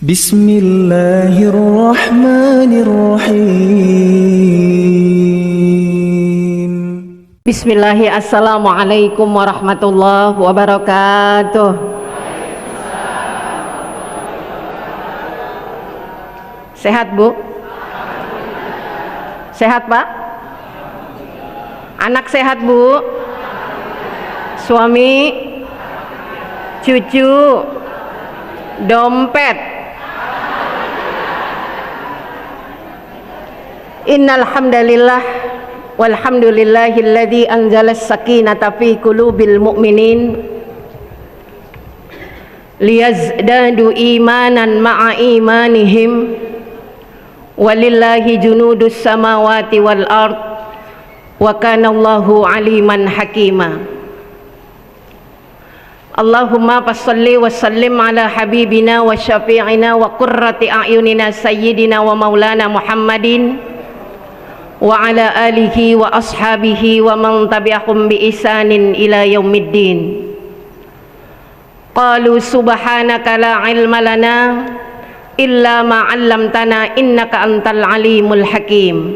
Bismillahirrahmanirrahim. Bismillahi, assalamualaikum warahmatullahi wabarakatuh. Sehat Bu? Sehat Pak? Anak sehat Bu? Suami? Cucu? Dompet? Innal hamdalillah walhamdulillahilladzi anzalas sakinata fi qulubil mu'minin liyazdadu imanan ma'a imanihim walillahi junudus samawati wal ard wa kana Allahu aliman hakima. Allahumma fassalli wa sallim ala habibina wa syafi'ina wa qurrati a'yunina sayyidina wa maulana Muhammadin wa ala alihi wa ashabihi wa man tabi'ahum bi ihsanin ila yaumiddin. Qalu subhanaka la ilma lana illa ma 'allamtana innaka antal alimul hakim.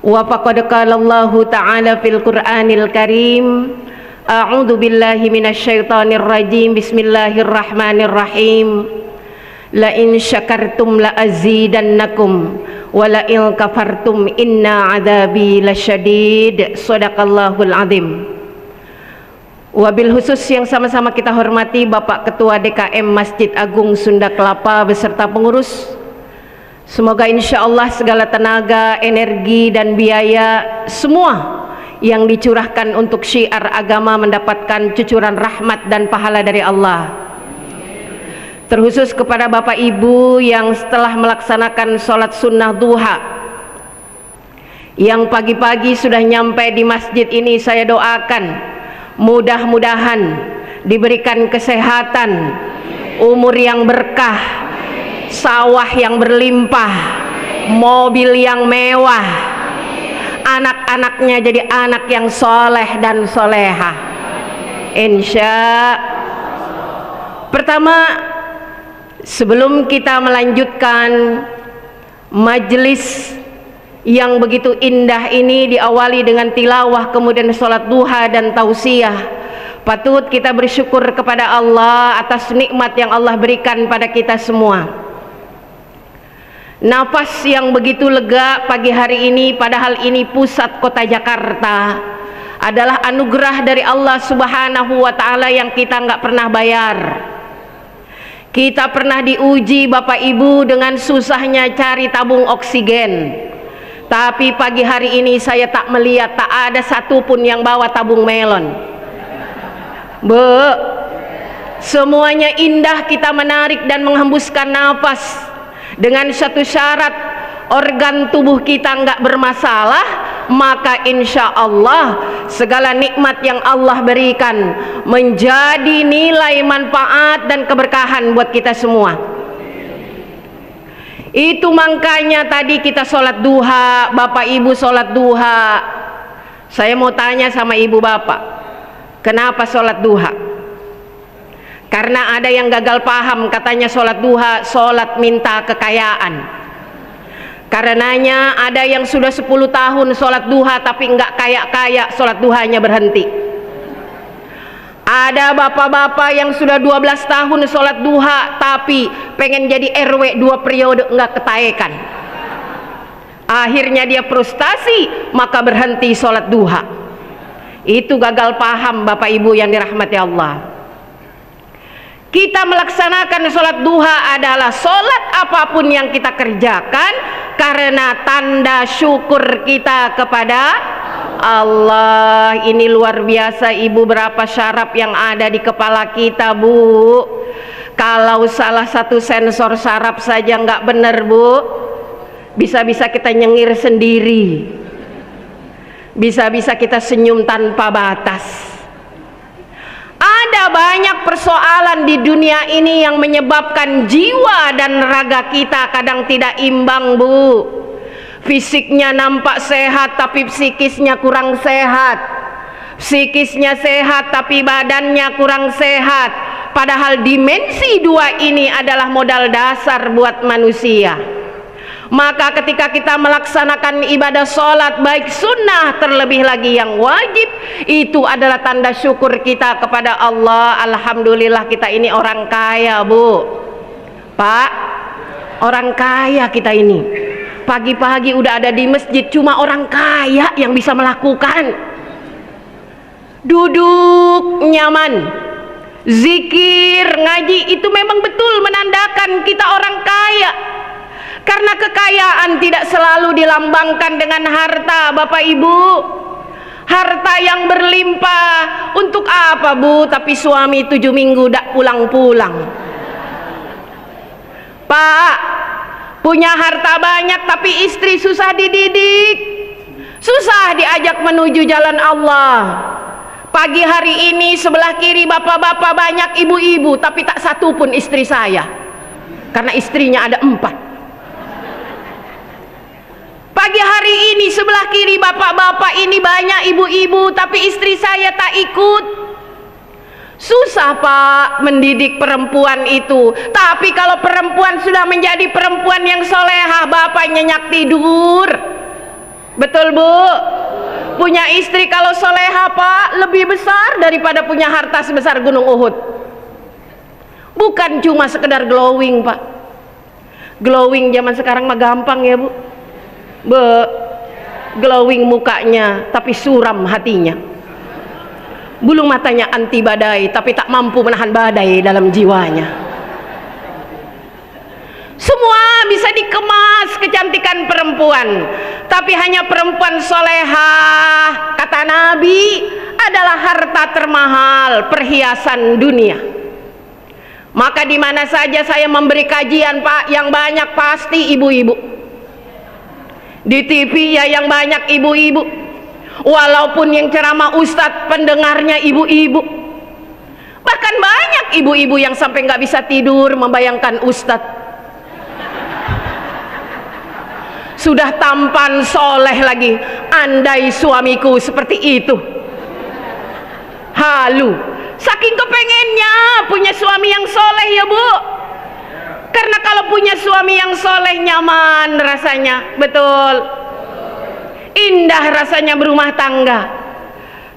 Wa faqad qala Allah ta'ala fil Qur'anil Karim, a'udzu billahi minasyaitonir rajim, bismillahirrahmanirrahim. La in syakartum la azidannakum wa la in kafartum inna adzabi lasyadid. Shadaqallahul azim. Wabil khusus yang sama-sama kita hormati Bapak Ketua DKM Masjid Agung Sunda Kelapa beserta pengurus, semoga insya Allah segala tenaga, energi dan biaya semua yang dicurahkan untuk syiar agama mendapatkan cucuran rahmat dan pahala dari Allah. Terkhusus kepada Bapak Ibu yang setelah melaksanakan sholat sunnah duha, yang pagi-pagi sudah nyampe di masjid ini, saya doakan mudah-mudahan diberikan kesehatan, umur yang berkah, sawah yang berlimpah, mobil yang mewah, anak-anaknya jadi anak yang soleh dan solehah, insya. Pertama, sebelum kita melanjutkan majelis yang begitu indah ini, diawali dengan tilawah, kemudian sholat duha dan tausiah, patut kita bersyukur kepada Allah atas nikmat yang Allah berikan pada kita semua. Nafas yang begitu lega pagi hari ini, padahal ini pusat kota Jakarta, adalah anugerah dari Allah Subhanahu wa Ta'ala yang kita nggak pernah bayar. Kita pernah diuji Bapak Ibu dengan susahnya cari tabung oksigen, tapi pagi hari ini saya tak melihat, tak ada satupun yang bawa tabung melon. Semuanya indah, kita menarik dan menghembuskan nafas dengan satu syarat, organ tubuh kita nggak bermasalah, maka insya Allah segala nikmat yang Allah berikan menjadi nilai manfaat dan keberkahan buat kita semua. Itu makanya tadi kita sholat duha, Bapak Ibu sholat duha. Saya mau tanya sama Ibu Bapak, kenapa sholat duha? Karena ada yang gagal paham, katanya sholat duha sholat minta kekayaan. Karenanya ada yang sudah 10 tahun sholat duha tapi nggak kaya-kaya, sholat duhanya berhenti. Ada bapak-bapak yang sudah 12 tahun sholat duha tapi pengen jadi RW 2 periode, nggak ketaekan. Akhirnya dia frustasi, maka berhenti sholat duha. Itu gagal paham Bapak Ibu yang dirahmati Allah. Kita melaksanakan sholat duha adalah sholat apapun yang kita kerjakan karena tanda syukur kita kepada Allah. Ini luar biasa Ibu, berapa syaraf yang ada di kepala kita Bu. Kalau salah satu sensor saraf saja nggak benar Bu, bisa-bisa kita nyengir sendiri, bisa-bisa kita senyum tanpa batas. Ada banyak persoalan di dunia ini yang menyebabkan jiwa dan raga kita kadang tidak imbang Bu. Fisiknya nampak sehat tapi psikisnya kurang sehat, psikisnya sehat tapi badannya kurang sehat, Padahal dimensi dua ini adalah modal dasar buat manusia. Maka ketika kita melaksanakan ibadah sholat, baik sunnah terlebih lagi yang wajib, itu adalah tanda syukur kita kepada Allah. Alhamdulillah kita ini orang kaya, Bu, Pak, orang kaya kita ini. Pagi-pagi udah ada di masjid, cuma orang kaya yang bisa melakukan. Duduk nyaman, zikir, ngaji, itu memang betul menandakan kita orang kaya. Karena kekayaan tidak selalu dilambangkan dengan harta, Bapak Ibu. Harta yang berlimpah untuk apa, Bu? Tapi suami 7 minggu tak pulang-pulang. Pak, punya harta banyak tapi istri susah dididik, susah diajak menuju jalan Allah. Pagi hari ini sebelah kiri bapak-bapak banyak, ibu-ibu, tapi tak satu pun istri saya, karena istrinya ada 4. Pagi hari ini sebelah kiri bapak-bapak ini banyak, ibu-ibu, tapi istri saya tak ikut. Susah, Pak, mendidik perempuan itu. Tapi kalau perempuan sudah menjadi perempuan yang solehah, bapak nyenyak tidur. Betul, Bu? Punya istri kalau solehah, Pak, lebih besar daripada punya harta sebesar gunung Uhud. Bukan cuma sekedar glowing, Pak. Glowing zaman sekarang mah gampang ya, Bu. Glowing mukanya tapi suram hatinya. Bulu matanya anti badai tapi tak mampu menahan badai dalam jiwanya. Semua bisa dikemas kecantikan perempuan, tapi hanya perempuan solehah, kata Nabi, adalah harta termahal, perhiasan dunia. Maka di mana saja saya memberi kajian, Pak, yang banyak pasti ibu-ibu. Di TV ya yang banyak ibu-ibu. Walaupun yang ceramah ustadz pendengarnya ibu-ibu. Bahkan banyak ibu-ibu yang sampai nggak bisa tidur membayangkan ustadz. Sudah tampan soleh lagi, andai suamiku seperti itu. Halu, saking kepengennya punya suami yang soleh ya, Bu. Karena kalau punya suami yang soleh nyaman rasanya, betul. Indah rasanya berumah tangga.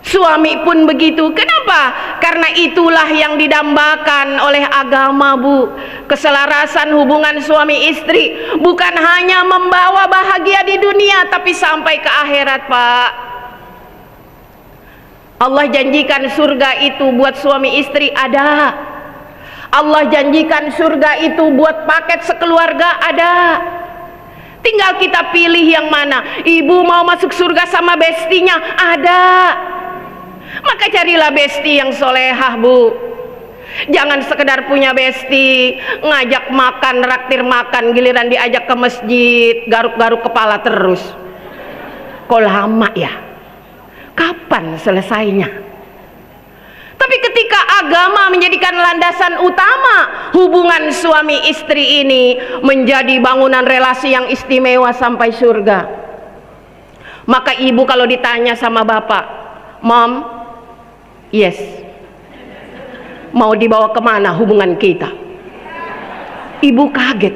Suami pun begitu. Kenapa? Karena itulah yang didambakan oleh agama, Bu. Keselarasan hubungan suami istri bukan hanya membawa bahagia di dunia, tapi sampai ke akhirat, Pak. Allah janjikan surga itu buat suami istri ada. Allah janjikan surga itu buat paket sekeluarga ada. Tinggal kita pilih yang mana. Ibu mau masuk surga sama bestinya ada. Maka carilah besti yang solehah, Bu. Jangan sekedar punya besti, ngajak makan, raktir makan, giliran diajak ke masjid, garuk-garuk kepala terus. Kok lama ya? Kapan selesainya? Tapi ketika agama menjadikan landasan utama hubungan suami istri ini menjadi bangunan relasi yang istimewa sampai surga, maka ibu kalau ditanya sama bapak, Mom, yes, mau dibawa kemana hubungan kita? Ibu kaget.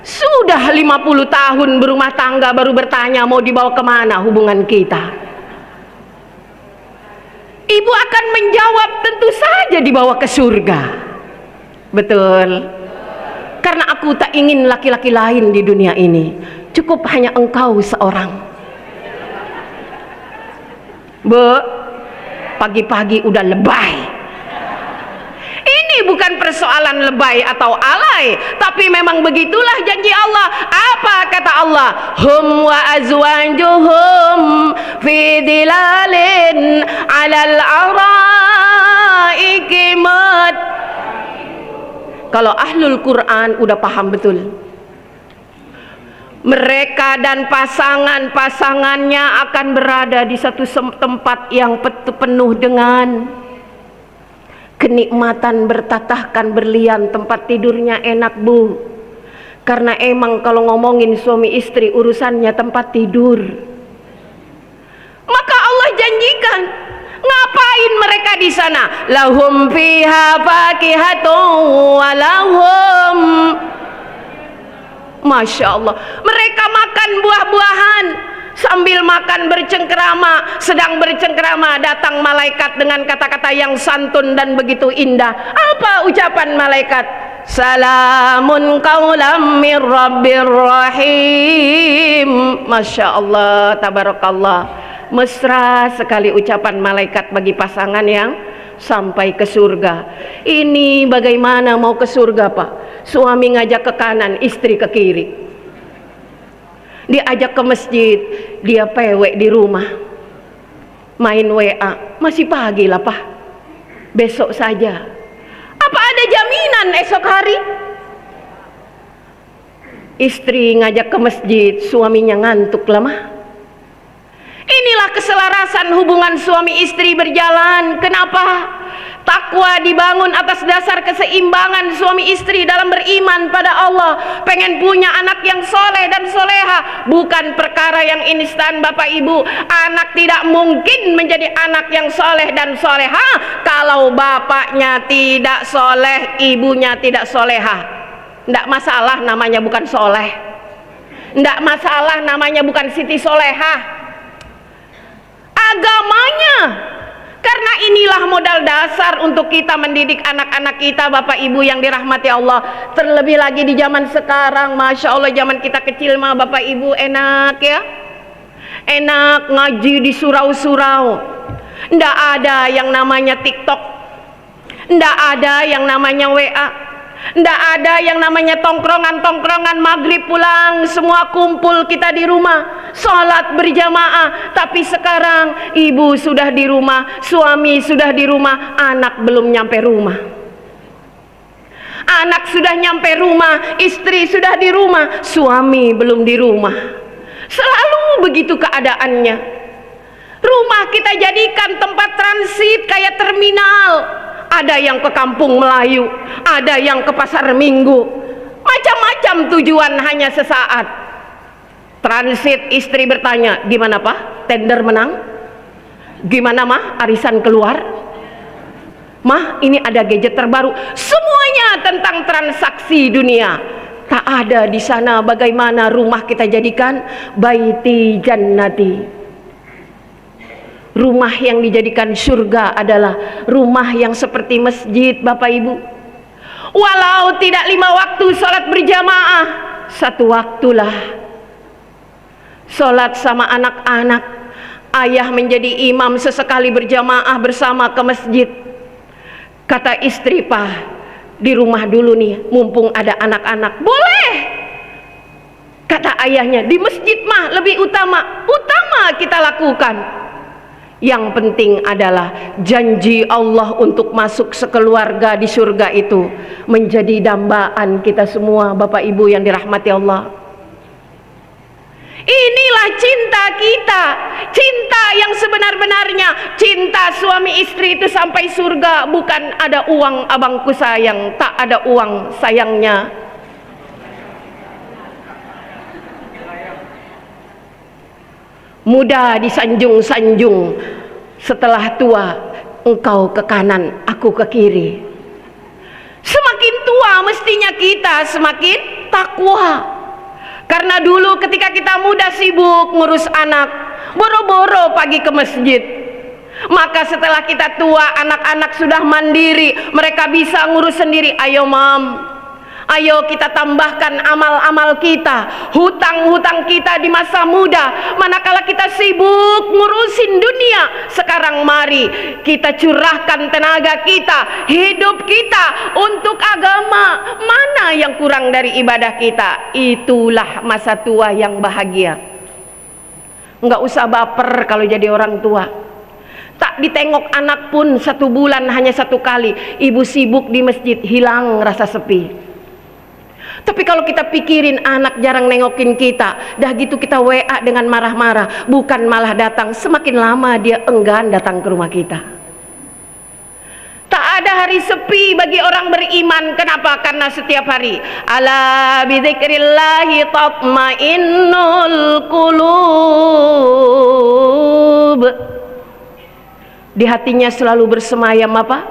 Sudah 50 tahun berumah tangga baru bertanya mau dibawa kemana hubungan kita. Ibu akan menjawab tentu saja dibawa ke surga. Betul. Karena aku tak ingin laki-laki lain di dunia ini. Cukup hanya engkau seorang. Bu, pagi-pagi udah lebay. Ini bukan persoalan lebay atau alay, tapi memang begitulah janji Allah. Apa kata Allah? Hum wa azwajuhum fi dilalin 'alal araiki mat. Kalau ahlul Quran udah paham betul. Mereka dan pasangan-pasangannya akan berada di satu tempat yang penuh dengan kenikmatan, bertatahkan berlian, tempat tidurnya enak, Bu. Karena emang kalau ngomongin suami istri urusannya tempat tidur. Maka Allah janjikan, ngapain mereka mereka di sana lahum fiha fakihatun walahum, Masya Allah, mereka makan buah-buahan. Sambil makan bercengkerama, sedang bercengkerama datang malaikat dengan kata-kata yang santun dan begitu indah. Apa ucapan malaikat? Salamun qaulam mir rabbir rahim. Masya Allah, tabarakallah. Mesra sekali ucapan malaikat bagi pasangan yang sampai ke surga. Ini bagaimana mau ke surga, Pak? Suami ngajak ke kanan, istri ke kiri. Diajak ke masjid, dia pewek di rumah, main WA. Masih pagi lah, Pak, besok saja. Apa ada jaminan esok hari? Istri ngajak ke masjid, suaminya ngantuk lah, mah. Inilah keselarasan hubungan suami istri berjalan. Kenapa? Takwa dibangun atas dasar keseimbangan suami istri dalam beriman pada Allah. Pengen punya anak yang soleh dan soleha, bukan perkara yang instan, Bapak Ibu. Anak tidak mungkin menjadi anak yang soleh dan soleha kalau bapaknya tidak soleh, ibunya tidak soleha. Tidak masalah namanya bukan soleh, tidak masalah namanya bukan Siti Soleha. Agamanya, karena inilah modal dasar untuk kita mendidik anak-anak kita, Bapak Ibu yang dirahmati Allah. Terlebih lagi di zaman sekarang, Masya Allah, zaman kita kecil mah Bapak Ibu enak ya, enak ngaji di surau-surau. Nggak ada yang namanya TikTok, nggak ada yang namanya WA, nggak ada yang namanya tongkrongan-tongkrongan. Maghrib pulang semua kumpul kita di rumah, sholat berjamaah. Tapi sekarang ibu sudah di rumah, suami sudah di rumah, anak belum nyampe rumah. Anak sudah nyampe rumah, istri sudah di rumah, suami belum di rumah. Selalu begitu keadaannya. Rumah kita jadikan tempat transit kayak terminal. Ada yang ke kampung Melayu, ada yang ke pasar Minggu, macam-macam tujuan hanya sesaat. Transit, istri bertanya, gimana Pak? Tender menang? Gimana Mah? Arisan keluar? Mah, ini ada gadget terbaru. Semuanya tentang transaksi dunia. Tak ada di sana bagaimana rumah kita jadikan baiti jannati. Rumah yang dijadikan surga adalah rumah yang seperti masjid, Bapak Ibu. Walau tidak 5 waktu sholat berjamaah, 1 waktulah sholat sama anak-anak. Ayah menjadi imam sesekali berjamaah bersama ke masjid. Kata istri, Pak, di rumah dulu nih, mumpung ada anak-anak. Boleh, kata ayahnya, di masjid mah lebih utama kita lakukan. Yang penting adalah janji Allah untuk masuk sekeluarga di surga itu menjadi dambaan kita semua, Bapak Ibu yang dirahmati Allah. Inilah cinta kita, cinta yang sebenar-benarnya. Cinta suami istri itu sampai surga, bukan ada uang abangku sayang, tak ada uang sayangnya. Muda disanjung-sanjung, setelah tua engkau ke kanan, aku ke kiri. Semakin tua mestinya kita semakin takwa. Karena dulu ketika kita muda sibuk ngurus anak, boro-boro pagi ke masjid. Maka setelah kita tua, anak-anak sudah mandiri, mereka bisa ngurus sendiri. Ayo mam, ayo kita tambahkan amal-amal kita, hutang-hutang kita di masa muda. Manakala kita sibuk ngurusin dunia, sekarang mari kita curahkan tenaga kita, hidup kita untuk agama. Mana yang kurang dari ibadah kita? Itulah masa tua yang bahagia. Nggak usah baper kalau jadi orang tua. Tak ditengok anak pun 1 bulan hanya 1 kali. Ibu sibuk di masjid, hilang rasa sepi. Tapi kalau kita pikirin anak jarang nengokin kita, dah gitu kita WA dengan marah-marah, bukan malah datang, semakin lama dia enggan datang ke rumah kita. Tak ada hari sepi bagi orang beriman. Kenapa? Karena setiap hari ala bidzikrillahi tatmainnul qulub. Di hatinya selalu bersemayam apa?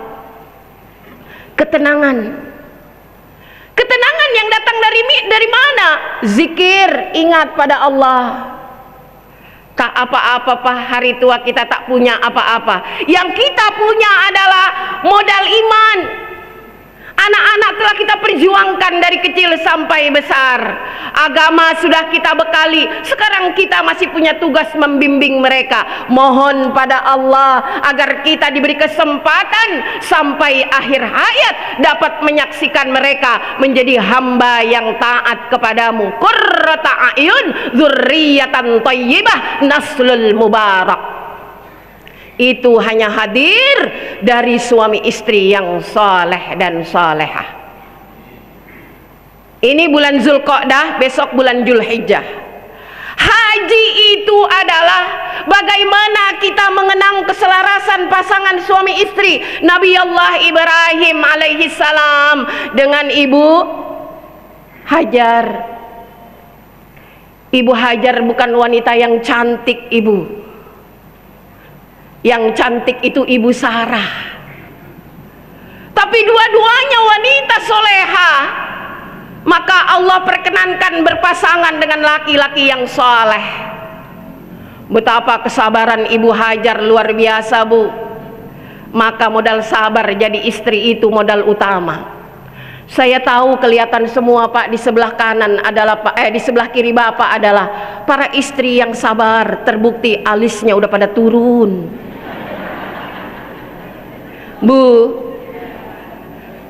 Ketenangan. Ketenangan yang datang dari mana? Zikir, ingat pada Allah. Tak apa-apa Pak, hari tua kita tak punya apa-apa. Yang kita punya adalah modal iman. Anak-anak telah kita perjuangkan dari kecil sampai besar. Agama sudah kita bekali. Sekarang kita masih punya tugas membimbing mereka. Mohon pada Allah agar kita diberi kesempatan sampai akhir hayat dapat menyaksikan mereka menjadi hamba yang taat kepadamu. Qurrata a'yun dzurriyyatan thayyibah naslul mubarak. Itu hanya hadir dari suami istri yang saleh dan salehah. Ini bulan Zulqa'dah, besok bulan Zulhijjah. Haji itu adalah bagaimana kita mengenang keselarasan pasangan suami istri. Nabi Allah Ibrahim alaihi salam dengan Ibu Hajar. Ibu Hajar bukan wanita yang cantik, Ibu. Yang cantik itu Ibu Sarah. Tapi dua-duanya wanita soleha. Maka Allah perkenankan berpasangan dengan laki-laki yang soleh. Betapa kesabaran Ibu Hajar luar biasa, Bu. Maka modal sabar jadi istri itu modal utama. Saya tahu kelihatan semua Pak, di sebelah kanan adalah di sebelah kiri Bapak adalah para istri yang sabar. Terbukti alisnya udah pada turun. Bu,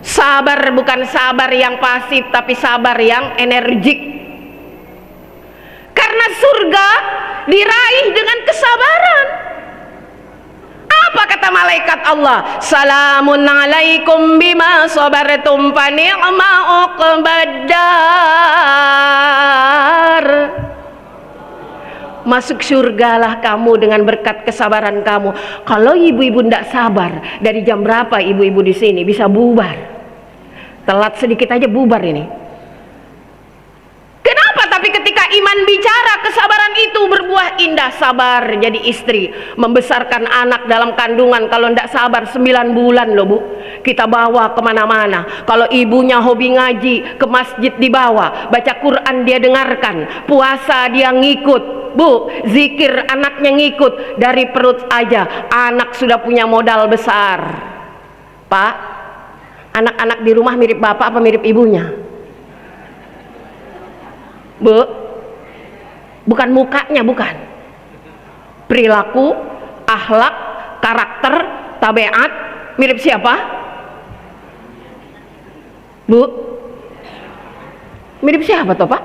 sabar bukan sabar yang pasif, tapi sabar yang energik. Karena surga diraih dengan kesabaran. Apa kata malaikat Allah? Salamun alaikum bima sabartum fa ni'ma uqbadar. Masuk surgalah kamu dengan berkat kesabaran kamu. Kalau ibu-ibu tidak sabar, dari jam berapa ibu-ibu di sini bisa bubar? Telat sedikit aja bubar ini. Kenapa? Tapi ketika iman bicara, kesabaran itu berbuah indah. Sabar jadi istri, membesarkan anak dalam kandungan. Kalau tidak sabar 9 bulan loh Bu, kita bawa kemana-mana. Kalau ibunya hobi ngaji, ke masjid dibawa, baca Quran dia dengarkan, puasa dia ngikut. Bu, zikir anaknya ngikut. Dari perut aja anak sudah punya modal besar. Pak, anak-anak di rumah mirip bapak apa mirip ibunya? Bu, bukan mukanya, bukan. Perilaku, akhlak, karakter, tabiat mirip siapa? Bu, mirip siapa toh Pak?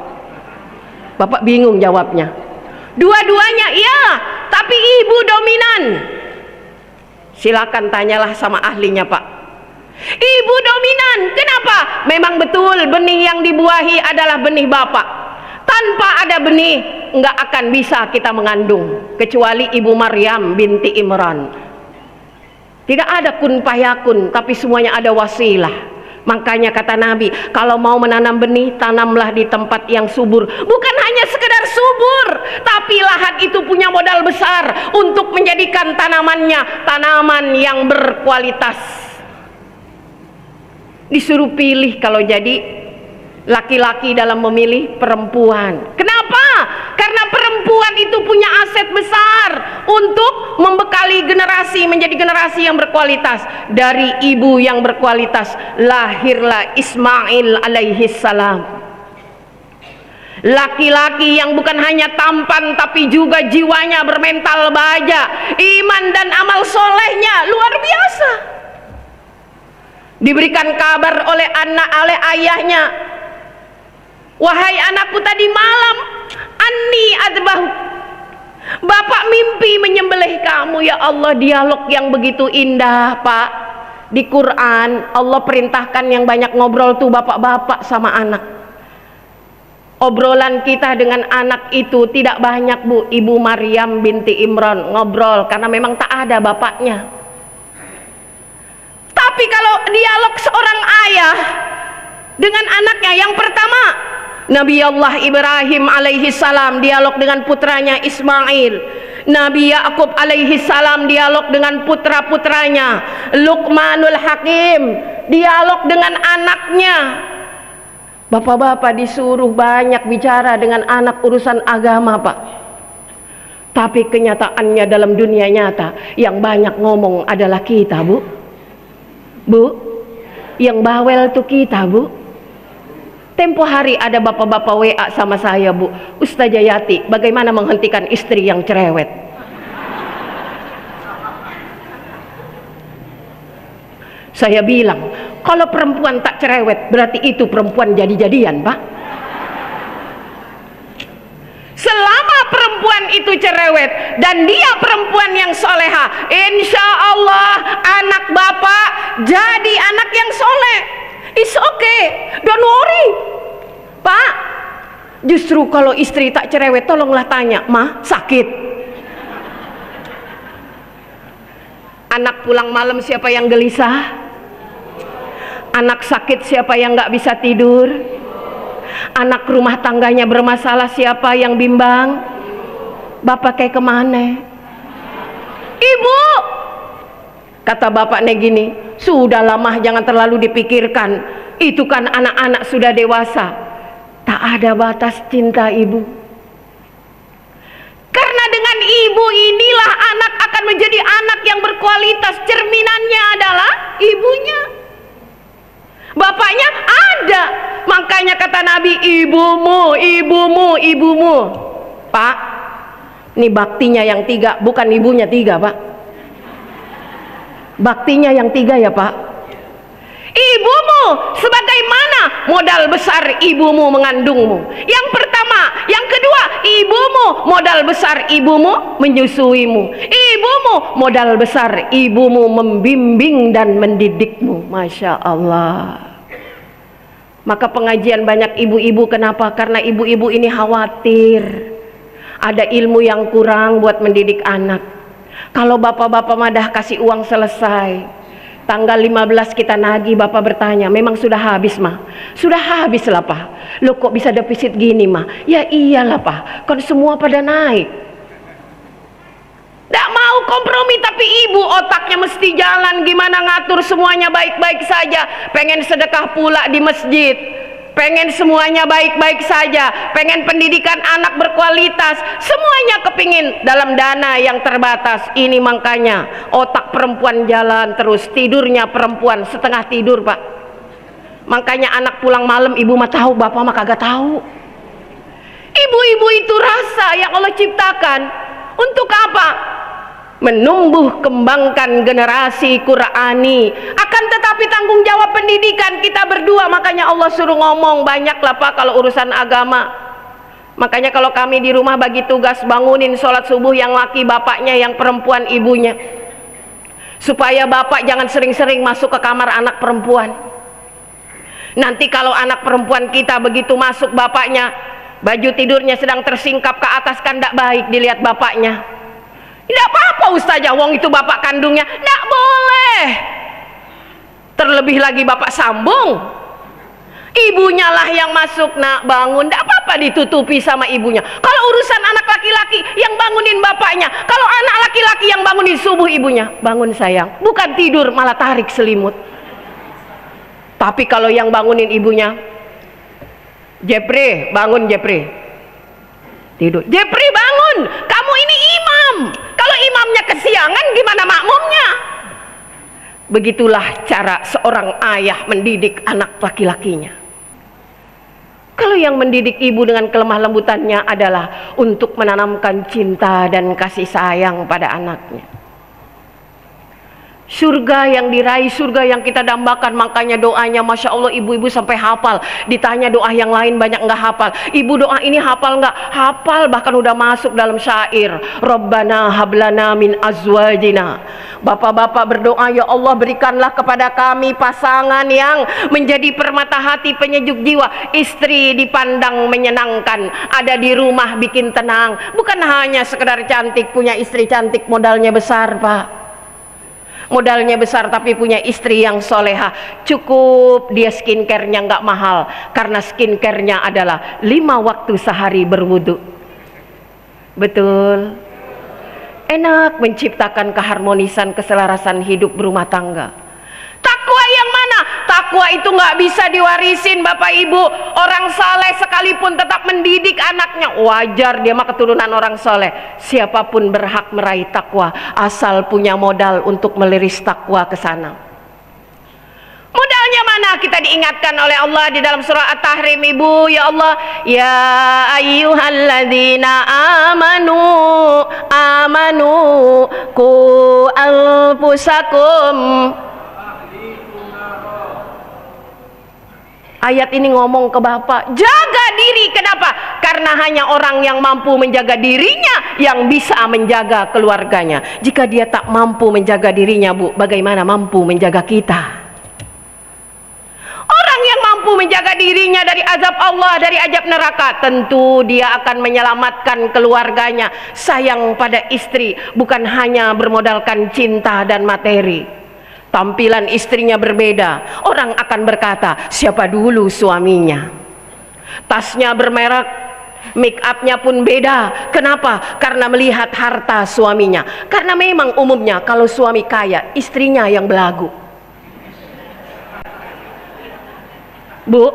Bapak bingung jawabnya. Dua-duanya iya, tapi ibu dominan. Silakan tanyalah sama ahlinya Pak. Ibu dominan, kenapa? Memang betul benih yang dibuahi adalah benih bapak. Tanpa ada benih, nggak akan bisa kita mengandung. Kecuali Ibu Maryam binti Imran. Tidak ada kun payakun, tapi semuanya ada wasilah. Makanya kata Nabi, kalau mau menanam benih, tanamlah di tempat yang subur. Bukan hanya sekedar subur, tapi lahan itu punya modal besar untuk menjadikan tanamannya tanaman yang berkualitas. Disuruh pilih kalau jadi laki-laki dalam memilih perempuan. Kenapa? Karena perempuan itu punya aset besar untuk membekali generasi menjadi generasi yang berkualitas. Dari ibu yang berkualitas lahirlah Ismail alaihi salam. Laki-laki yang bukan hanya tampan tapi juga jiwanya bermental baja, iman dan amal solehnya luar biasa. Diberikan kabar oleh ayahnya, wahai anakku, tadi malam anni adbahu, bapak mimpi menyembelih kamu. Ya Allah, dialog yang begitu indah Pak. Di Quran Allah perintahkan yang banyak ngobrol tuh bapak-bapak sama anak. Obrolan kita dengan anak itu tidak banyak Bu. Ibu Maryam binti Imran ngobrol karena memang tak ada bapaknya. Tapi kalau dialog seorang ayah dengan anaknya, yang pertama Nabi Allah Ibrahim alaihi salam dialog dengan putranya Ismail. Nabi Yakub alaihi salam dialog dengan putra-putranya. Luqmanul Hakim dialog dengan anaknya. Bapak-bapak disuruh banyak bicara dengan anak urusan agama, Pak. Tapi kenyataannya dalam dunia nyata yang banyak ngomong adalah kita, Bu. Bu, yang bawel tuh kita, Bu. Tempo hari ada bapak-bapak WA sama saya, Bu. Ustazah Yati, bagaimana menghentikan istri yang cerewet? Saya bilang, kalau perempuan tak cerewet, berarti itu perempuan jadi-jadian, Pak. Selama perempuan itu cerewet dan dia perempuan yang soleha, insya Allah anak bapak jadi anak yang soleh. It's okay, don't worry, Pak. Justru kalau istri tak cerewet, tolonglah tanya, "Ma, sakit?" Anak pulang malam siapa yang gelisah? Anak sakit siapa yang gak bisa tidur? Anak rumah tangganya bermasalah siapa yang bimbang? Bapak kayak kemana? Ibu, kata bapaknya gini, sudah lama jangan terlalu dipikirkan, itu kan anak-anak sudah dewasa. Tak ada batas cinta ibu. Karena dengan ibu inilah anak akan menjadi anak yang berkualitas. Cerminannya adalah ibunya. Bapaknya ada. Makanya kata Nabi, ibumu, ibumu, ibumu. Pak, ini baktinya yang 3, bukan ibunya 3, Pak. Baktinya yang 3 ya, Pak. Ibumu sebagaimana modal besar ibumu mengandungmu. Yang pertama, yang kedua, ibumu modal besar ibumu menyusuimu. Ibumu modal besar ibumu membimbing dan mendidikmu. Masya Allah. Maka pengajian banyak ibu-ibu, kenapa? Karena ibu-ibu ini khawatir ada ilmu yang kurang buat mendidik anak. Kalau bapak-bapak madah kasih uang selesai, tanggal 15 kita nagih, bapak bertanya, memang sudah habis, mah? Sudah habis lah, Pak. Loh kok bisa defisit gini, mah? Ya iyalah, Pak, kan semua pada naik. Tidak mau kompromi, tapi ibu otaknya mesti jalan, gimana ngatur semuanya baik-baik saja. Pengen sedekah pula di masjid, pengen semuanya baik-baik saja, pengen pendidikan anak berkualitas, semuanya kepingin dalam dana yang terbatas. Ini makanya otak perempuan jalan terus, tidurnya perempuan setengah tidur, Pak. Makanya anak pulang malam, ibu mah tahu, bapak mah kagak tahu. Ibu-ibu itu rasa yang Allah ciptakan untuk apa? Menumbuh kembangkan generasi Qur'ani. Akan tetapi tanggung jawab pendidikan kita berdua. Makanya Allah suruh ngomong banyak lah, Pak, kalau urusan agama. Makanya kalau kami di rumah bagi tugas bangunin sholat subuh, yang laki bapaknya, yang perempuan ibunya, supaya bapak jangan sering-sering masuk ke kamar anak perempuan. Nanti kalau anak perempuan kita begitu masuk, bapaknya baju tidurnya sedang tersingkap ke atas, kan tidak baik dilihat bapaknya. Tidak apa-apa ustazah, wong itu bapak kandungnya. Tidak boleh. Terlebih lagi bapak sambung, ibunya lah yang masuk, nak bangun. Tidak apa-apa ditutupi sama ibunya. Kalau urusan anak laki-laki, yang bangunin bapaknya. Kalau anak laki-laki yang bangunin subuh, ibunya. Bangun sayang, bukan tidur malah tarik selimut. Tapi kalau yang bangunin ibunya, Jepri bangun, Jepri tidur, Jepri bangun, kamu ini imam. Kalau imamnya kesiangan, gimana makmumnya? Begitulah cara seorang ayah mendidik anak laki-lakinya. Kalau yang mendidik ibu dengan kelemah lembutannya adalah untuk menanamkan cinta dan kasih sayang pada anaknya. Surga yang diraih, surga yang kita dambakan. Makanya doanya Masya Allah, ibu-ibu sampai hafal. Ditanya doa yang lain banyak nggak hafal. Ibu doa ini hafal nggak? Hafal, bahkan udah masuk dalam syair. Rabbana hablana min azwajina. Bapak-bapak berdoa, ya Allah berikanlah kepada kami pasangan yang menjadi permata hati, penyejuk jiwa. Istri dipandang menyenangkan, ada di rumah bikin tenang. Bukan hanya sekedar cantik, punya istri cantik modalnya besar, Pak. Modalnya besar tapi punya istri yang soleha. Cukup dia skincare-nya nggak mahal, karena skincare-nya adalah 5 waktu sehari berwudu. Betul. enak menciptakan keharmonisan, keselarasan hidup berumah tangga. Takwa yang mana? Takwa itu nggak bisa diwarisin Bapak Ibu. Orang saleh sekalipun tetap mendidik anaknya, wajar dia mah keturunan orang saleh. Siapapun berhak meraih takwa asal punya modal untuk meliris takwa ke sana. Modalnya mana? Kita diingatkan oleh Allah di dalam surah At-Tahrim, Ibu. Ya Allah, ya ayyuhalladzina amanu qu anfusakum. Ayat ini ngomong ke Bapak, jaga diri. Kenapa? Karena hanya orang yang mampu menjaga dirinya yang bisa menjaga keluarganya. Jika dia tak mampu menjaga dirinya, Bu, bagaimana mampu menjaga kita? Orang yang mampu menjaga dirinya dari azab Allah, dari azab neraka, tentu dia akan menyelamatkan keluarganya. Sayang pada istri bukan hanya bermodalkan cinta dan materi. Tampilan istrinya berbeda, orang akan berkata, siapa dulu suaminya? Tasnya bermerek, make upnya pun beda. Kenapa? Karena melihat harta suaminya. Karena memang umumnya kalau suami kaya, istrinya yang belagu. Bu,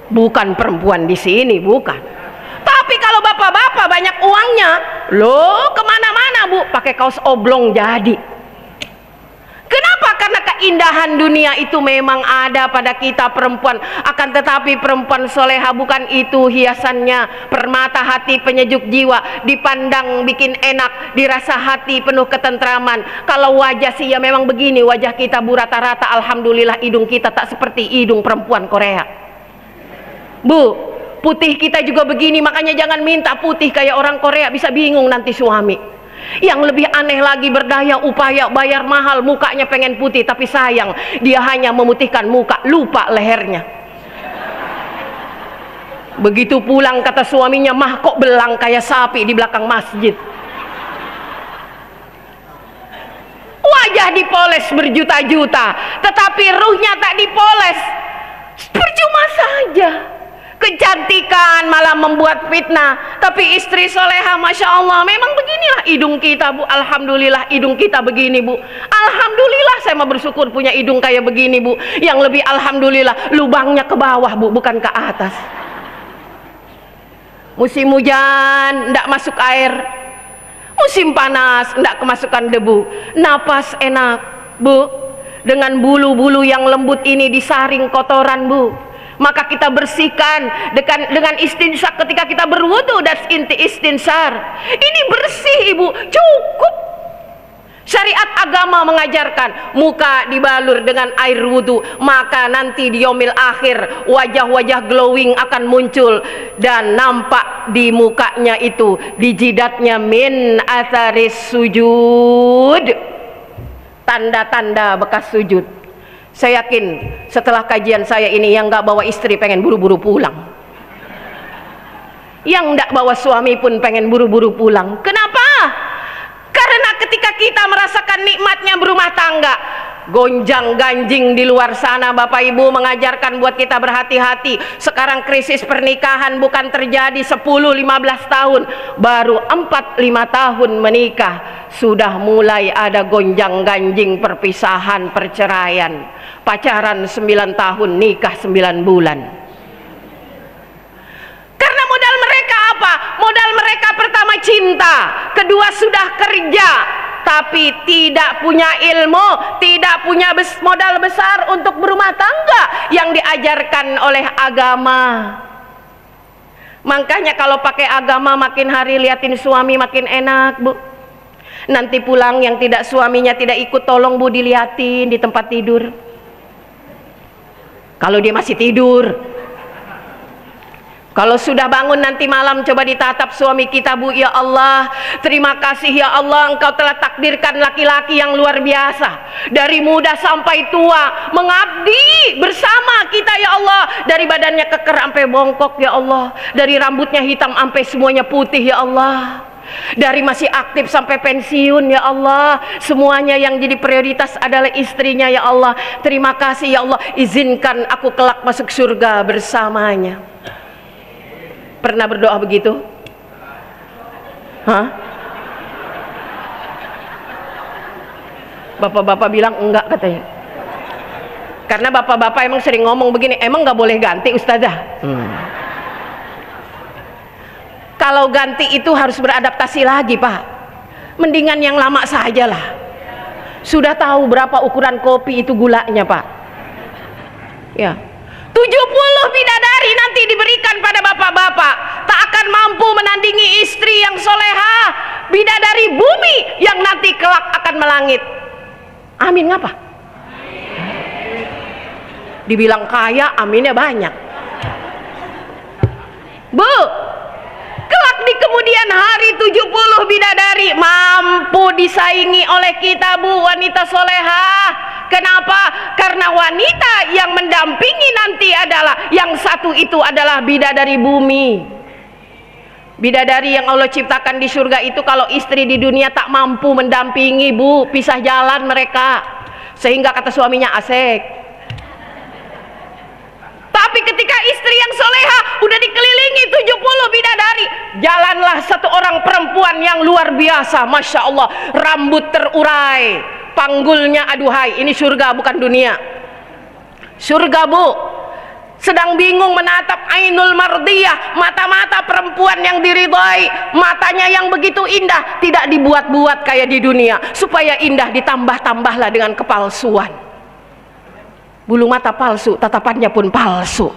bukan perempuan di sini, bukan. Tapi kalau bapak-bapak banyak uangnya, loh kemana-mana Bu, pakai kaos oblong jadi. Kenapa? Karena keindahan dunia itu memang ada pada kita perempuan. Akan tetapi perempuan soleha bukan itu hiasannya. Permata hati, penyejuk jiwa, dipandang bikin enak, dirasa hati penuh ketentraman. Kalau wajah sih ya memang begini, wajah kita Bu, rata-rata alhamdulillah hidung kita tak seperti hidung perempuan Korea. Bu, putih kita juga begini, makanya jangan minta putih kayak orang Korea, bisa bingung nanti suami. Yang lebih aneh lagi, berdaya upaya bayar mahal, mukanya pengen putih, tapi sayang dia hanya memutihkan muka, lupa lehernya. Begitu pulang kata suaminya, mah kok belang kayak sapi di belakang masjid. Wajah dipoles berjuta-juta, tetapi ruhnya tak dipoles, percuma saja. Kecantikan malah membuat fitnah. Tapi istri soleha, Masya Allah, memang beginilah hidung kita Bu. Alhamdulillah hidung kita begini Bu. Alhamdulillah saya mau bersyukur punya hidung kayak begini Bu. Yang lebih alhamdulillah lubangnya ke bawah Bu, bukan ke atas. Musim hujan ndak masuk air, musim panas ndak kemasukan debu. Napas enak Bu. Dengan bulu-bulu yang lembut ini disaring kotoran Bu. Maka kita bersihkan dengan istinsar ketika kita berwudu, dan inti istinsar. Ini bersih Ibu, cukup. Syariat agama mengajarkan muka dibalur dengan air wudu, maka nanti di yaumil akhir wajah-wajah glowing akan muncul dan nampak di mukanya itu, di jidatnya min atharis sujud, tanda-tanda bekas sujud. Saya yakin setelah kajian saya ini yang gak bawa istri pengen buru-buru pulang, yang gak bawa suami pun pengen buru-buru pulang. Kenapa? Karena ketika kita merasakan nikmatnya berumah tangga, gonjang ganjing di luar sana Bapak Ibu mengajarkan buat kita berhati-hati. Sekarang krisis pernikahan bukan terjadi 10-15 tahun, baru 4-5 tahun menikah sudah mulai ada gonjang ganjing, perpisahan, perceraian. Pacaran 9 tahun, nikah 9 bulan. Karena modal mereka apa? Modal mereka pertama cinta, kedua sudah kerja, tapi tidak punya ilmu, tidak punya modal besar untuk berumah tangga yang diajarkan oleh agama. Makanya kalau pakai agama makin hari liatin suami makin enak Bu. Nanti pulang yang tidak suaminya tidak ikut, tolong Bu diliatin di tempat tidur. Kalau dia masih tidur. Kalau sudah bangun nanti malam, coba ditatap suami kita Bu. Ya Allah, terima kasih ya Allah, Engkau telah takdirkan laki-laki yang luar biasa, dari muda sampai tua mengabdi bersama kita ya Allah. Dari badannya keker sampai bongkok ya Allah, dari rambutnya hitam sampai semuanya putih ya Allah, dari masih aktif sampai pensiun ya Allah. Semuanya yang jadi prioritas adalah istrinya ya Allah. Terima kasih ya Allah, izinkan aku kelak masuk surga bersamanya. Pernah berdoa begitu? Hah? Bapak-bapak bilang enggak katanya. Karena bapak-bapak emang sering ngomong begini, emang nggak boleh ganti ustazah? Kalau ganti itu harus beradaptasi lagi pak. Mendingan yang lama sajalah. Sudah tahu berapa ukuran kopi itu gulanya pak? Ya, 70 bidadari nanti diberikan pada bapak-bapak. Tak akan mampu menandingi istri yang solehah, bidadari bumi yang nanti kelak akan melangit. Amin ngapa? Dibilang kaya, aminnya banyak. Bu, kelak di kemudian hari 70 bidadari mampu disaingi oleh kita bu, wanita solehah. Kenapa? Karena wanita yang mendampingi nanti adalah yang satu itu adalah bidadari bumi. Bidadari yang Allah ciptakan di surga itu kalau istri di dunia tak mampu mendampingi bu, pisah jalan mereka. Sehingga kata suaminya asik. Tapi ketika istri yang soleha udah dikelilingi 70 bidadari, jalanlah satu orang perempuan yang luar biasa, masya Allah, rambut terurai, panggulnya aduhai. Ini surga bukan dunia. Surga bu, sedang bingung menatap ainul mardiyah, mata-mata perempuan yang diridhai, matanya yang begitu indah, tidak dibuat-buat kayak di dunia. Supaya indah ditambah-tambahlah dengan kepalsuan. Bulu mata palsu, tatapannya pun palsu.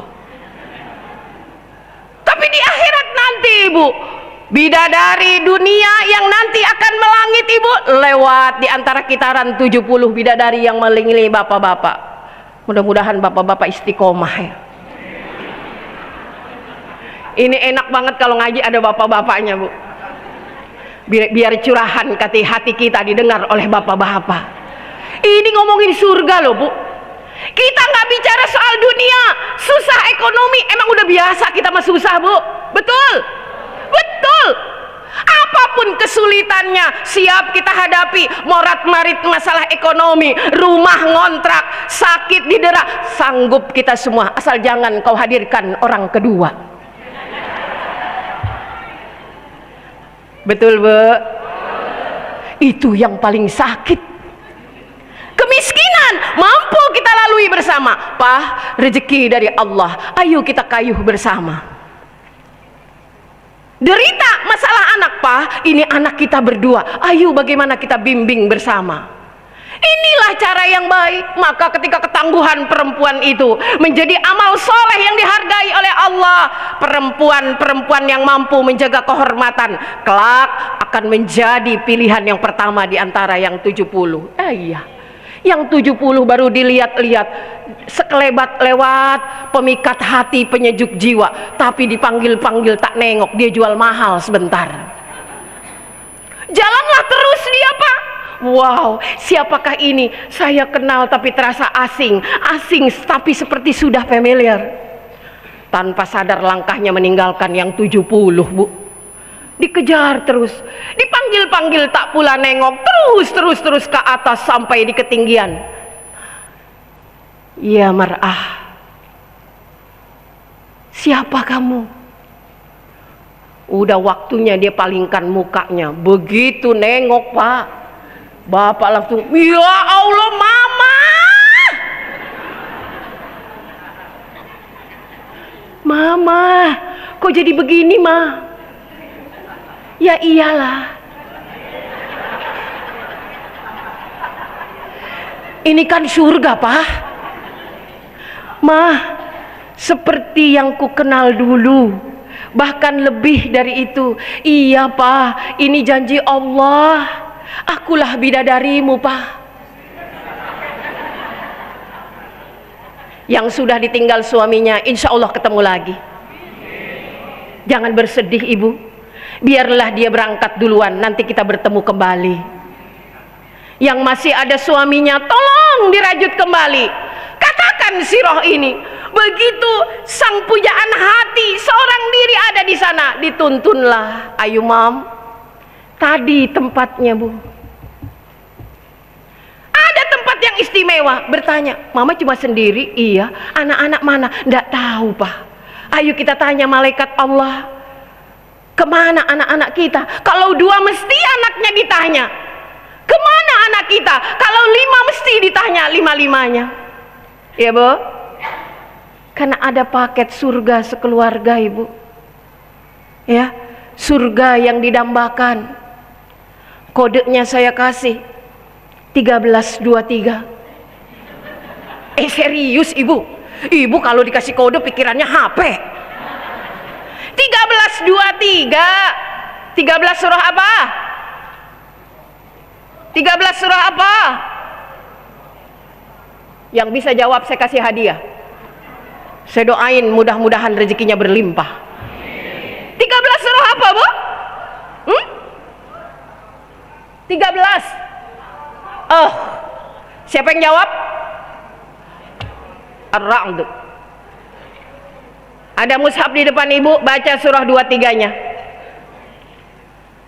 Tapi di akhirat nanti ibu, bidadari dunia yang nanti akan melangit ibu, lewat di antara kitaran 70 bidadari yang melingili bapak-bapak. Mudah-mudahan bapak-bapak istiqomah ya. Ini enak banget kalau ngaji ada bapak-bapaknya bu. Biar curahan hati kita didengar oleh bapak-bapak. Ini ngomongin surga loh bu. Kita nggak bicara soal dunia, susah ekonomi, emang udah biasa kita mah susah bu, betul, betul. Apapun kesulitannya siap kita hadapi, morat marit masalah ekonomi, rumah ngontrak, sakit didera, sanggup kita semua, asal jangan kau hadirkan orang kedua. Betul bu, itu yang paling sakit. Kemiskinan mampu kita lalui bersama, Pah, rezeki dari Allah, ayo kita kayuh bersama. Derita masalah anak, Pah, ini anak kita berdua, ayo bagaimana kita bimbing bersama. Inilah cara yang baik. Maka ketika ketangguhan perempuan itu menjadi amal soleh yang dihargai oleh Allah, perempuan-perempuan yang mampu menjaga kehormatan kelak akan menjadi pilihan yang pertama di antara yang 70. Iya, yang 70 baru dilihat-lihat sekelebat lewat, pemikat hati, penyejuk jiwa, tapi dipanggil-panggil tak nengok, dia jual mahal sebentar. Jalanlah terus dia Pak. Wow, siapakah ini? Saya kenal tapi terasa asing, asing tapi seperti sudah familiar. Tanpa sadar langkahnya meninggalkan yang 70 bu. Dikejar terus, dipanggil-panggil tak pula nengok, terus ke atas sampai di ketinggian. Ya mar'ah, siapa kamu? Udah waktunya dia palingkan mukanya. Begitu nengok Pak, bapak langsung, ya Allah mama, mama, kok jadi begini ma? Ya iyalah, ini kan surga Pak. Mah, seperti yang ku kenal dulu, bahkan lebih dari itu. Iya Pak, ini janji Allah, akulah bidadarimu Pak. Yang sudah ditinggal suaminya, insya Allah ketemu lagi. Jangan bersedih ibu, biarlah dia berangkat duluan, nanti kita bertemu kembali. Yang masih ada suaminya, tolong dirajut kembali. Katakan sirah ini, begitu sang pujaan hati seorang diri ada di sana, dituntunlah. Ayo mam, tadi tempatnya bu, ada tempat yang istimewa. Bertanya, mama cuma sendiri? Iya. Anak-anak mana? Nggak tahu Pak. Ayo kita tanya malaikat Allah, kemana anak-anak kita? Kalau dua mesti anaknya ditanya. Kemana anak kita? Kalau 5 mesti ditanya 5-5-nya. Ya Bu? Karena ada paket surga sekeluarga Ibu. Ya, surga yang didambakan. Kodenya saya kasih 1323. Serius Ibu? Ibu kalau dikasih kode pikirannya HP. 1323. 13 surah apa? 13 surah apa? Yang bisa jawab saya kasih hadiah. Saya doain mudah-mudahan rezekinya berlimpah. 13 surah apa Bu? 13. Siapa yang jawab? Ar-Ra'd. Ada mushaf di depan Ibu, baca surah 23-nya.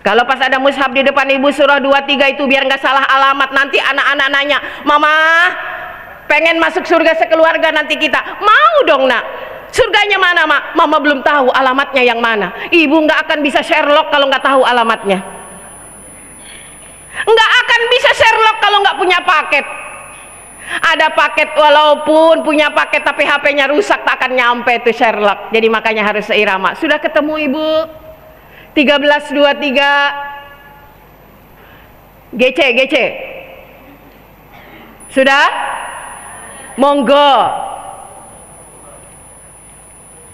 Kalau pas ada mushaf di depan Ibu surah 23 itu biar nggak salah alamat. Nanti anak-anak nanya, Mama pengen masuk surga sekeluarga nanti kita. Mau dong Nak. Surganya mana Mak? Mama belum tahu alamatnya yang mana. Ibu nggak akan bisa Sherlock kalau nggak tahu alamatnya. Nggak akan bisa Sherlock kalau nggak punya paket. Ada paket, walaupun punya paket tapi HP-nya rusak tak akan nyampe tuh Sherlock. Jadi makanya harus seirama. Sudah ketemu Ibu? 1323 GC. Sudah? Monggo.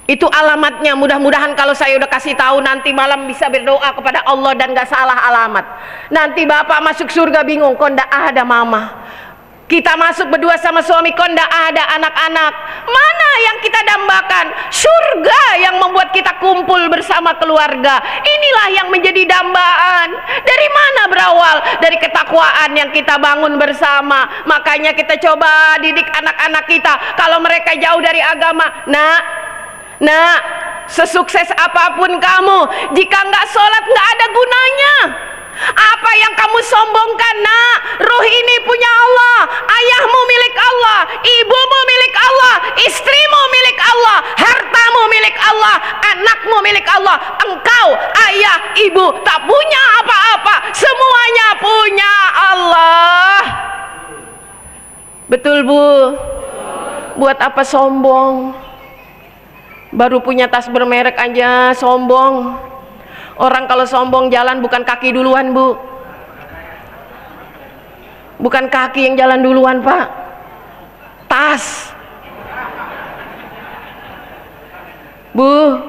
Itu alamatnya. Mudah-mudahan kalau saya udah kasih tahu nanti malam bisa berdoa kepada Allah dan gak salah alamat. Nanti bapak masuk surga bingung, kok ndak ada mama. Kita masuk berdua sama suami, kok ndak ada anak-anak. Mana yang kita dambakan? Surga yang membuat kita kumpul bersama keluarga. Inilah yang menjadi dambaan. Dari mana berawal? Dari ketakwaan yang kita bangun bersama. Makanya kita coba didik anak-anak kita. Kalau mereka jauh dari agama, Nak, sesukses apapun kamu, jika nggak sholat nggak ada gunanya. Apa yang kamu sombongkan Nak? Ruh ini punya Allah. Ayahmu milik Allah, ibumu milik Allah, istrimu milik Allah, hartamu milik Allah, anakmu milik Allah. Engkau, ayah, ibu tak punya apa-apa. Semuanya punya Allah. Betul Bu? Buat apa sombong? Baru punya tas bermerek aja sombong. Orang kalau sombong jalan bukan kaki duluan Bu. Bukan kaki yang jalan duluan Pak. Tas. Bu,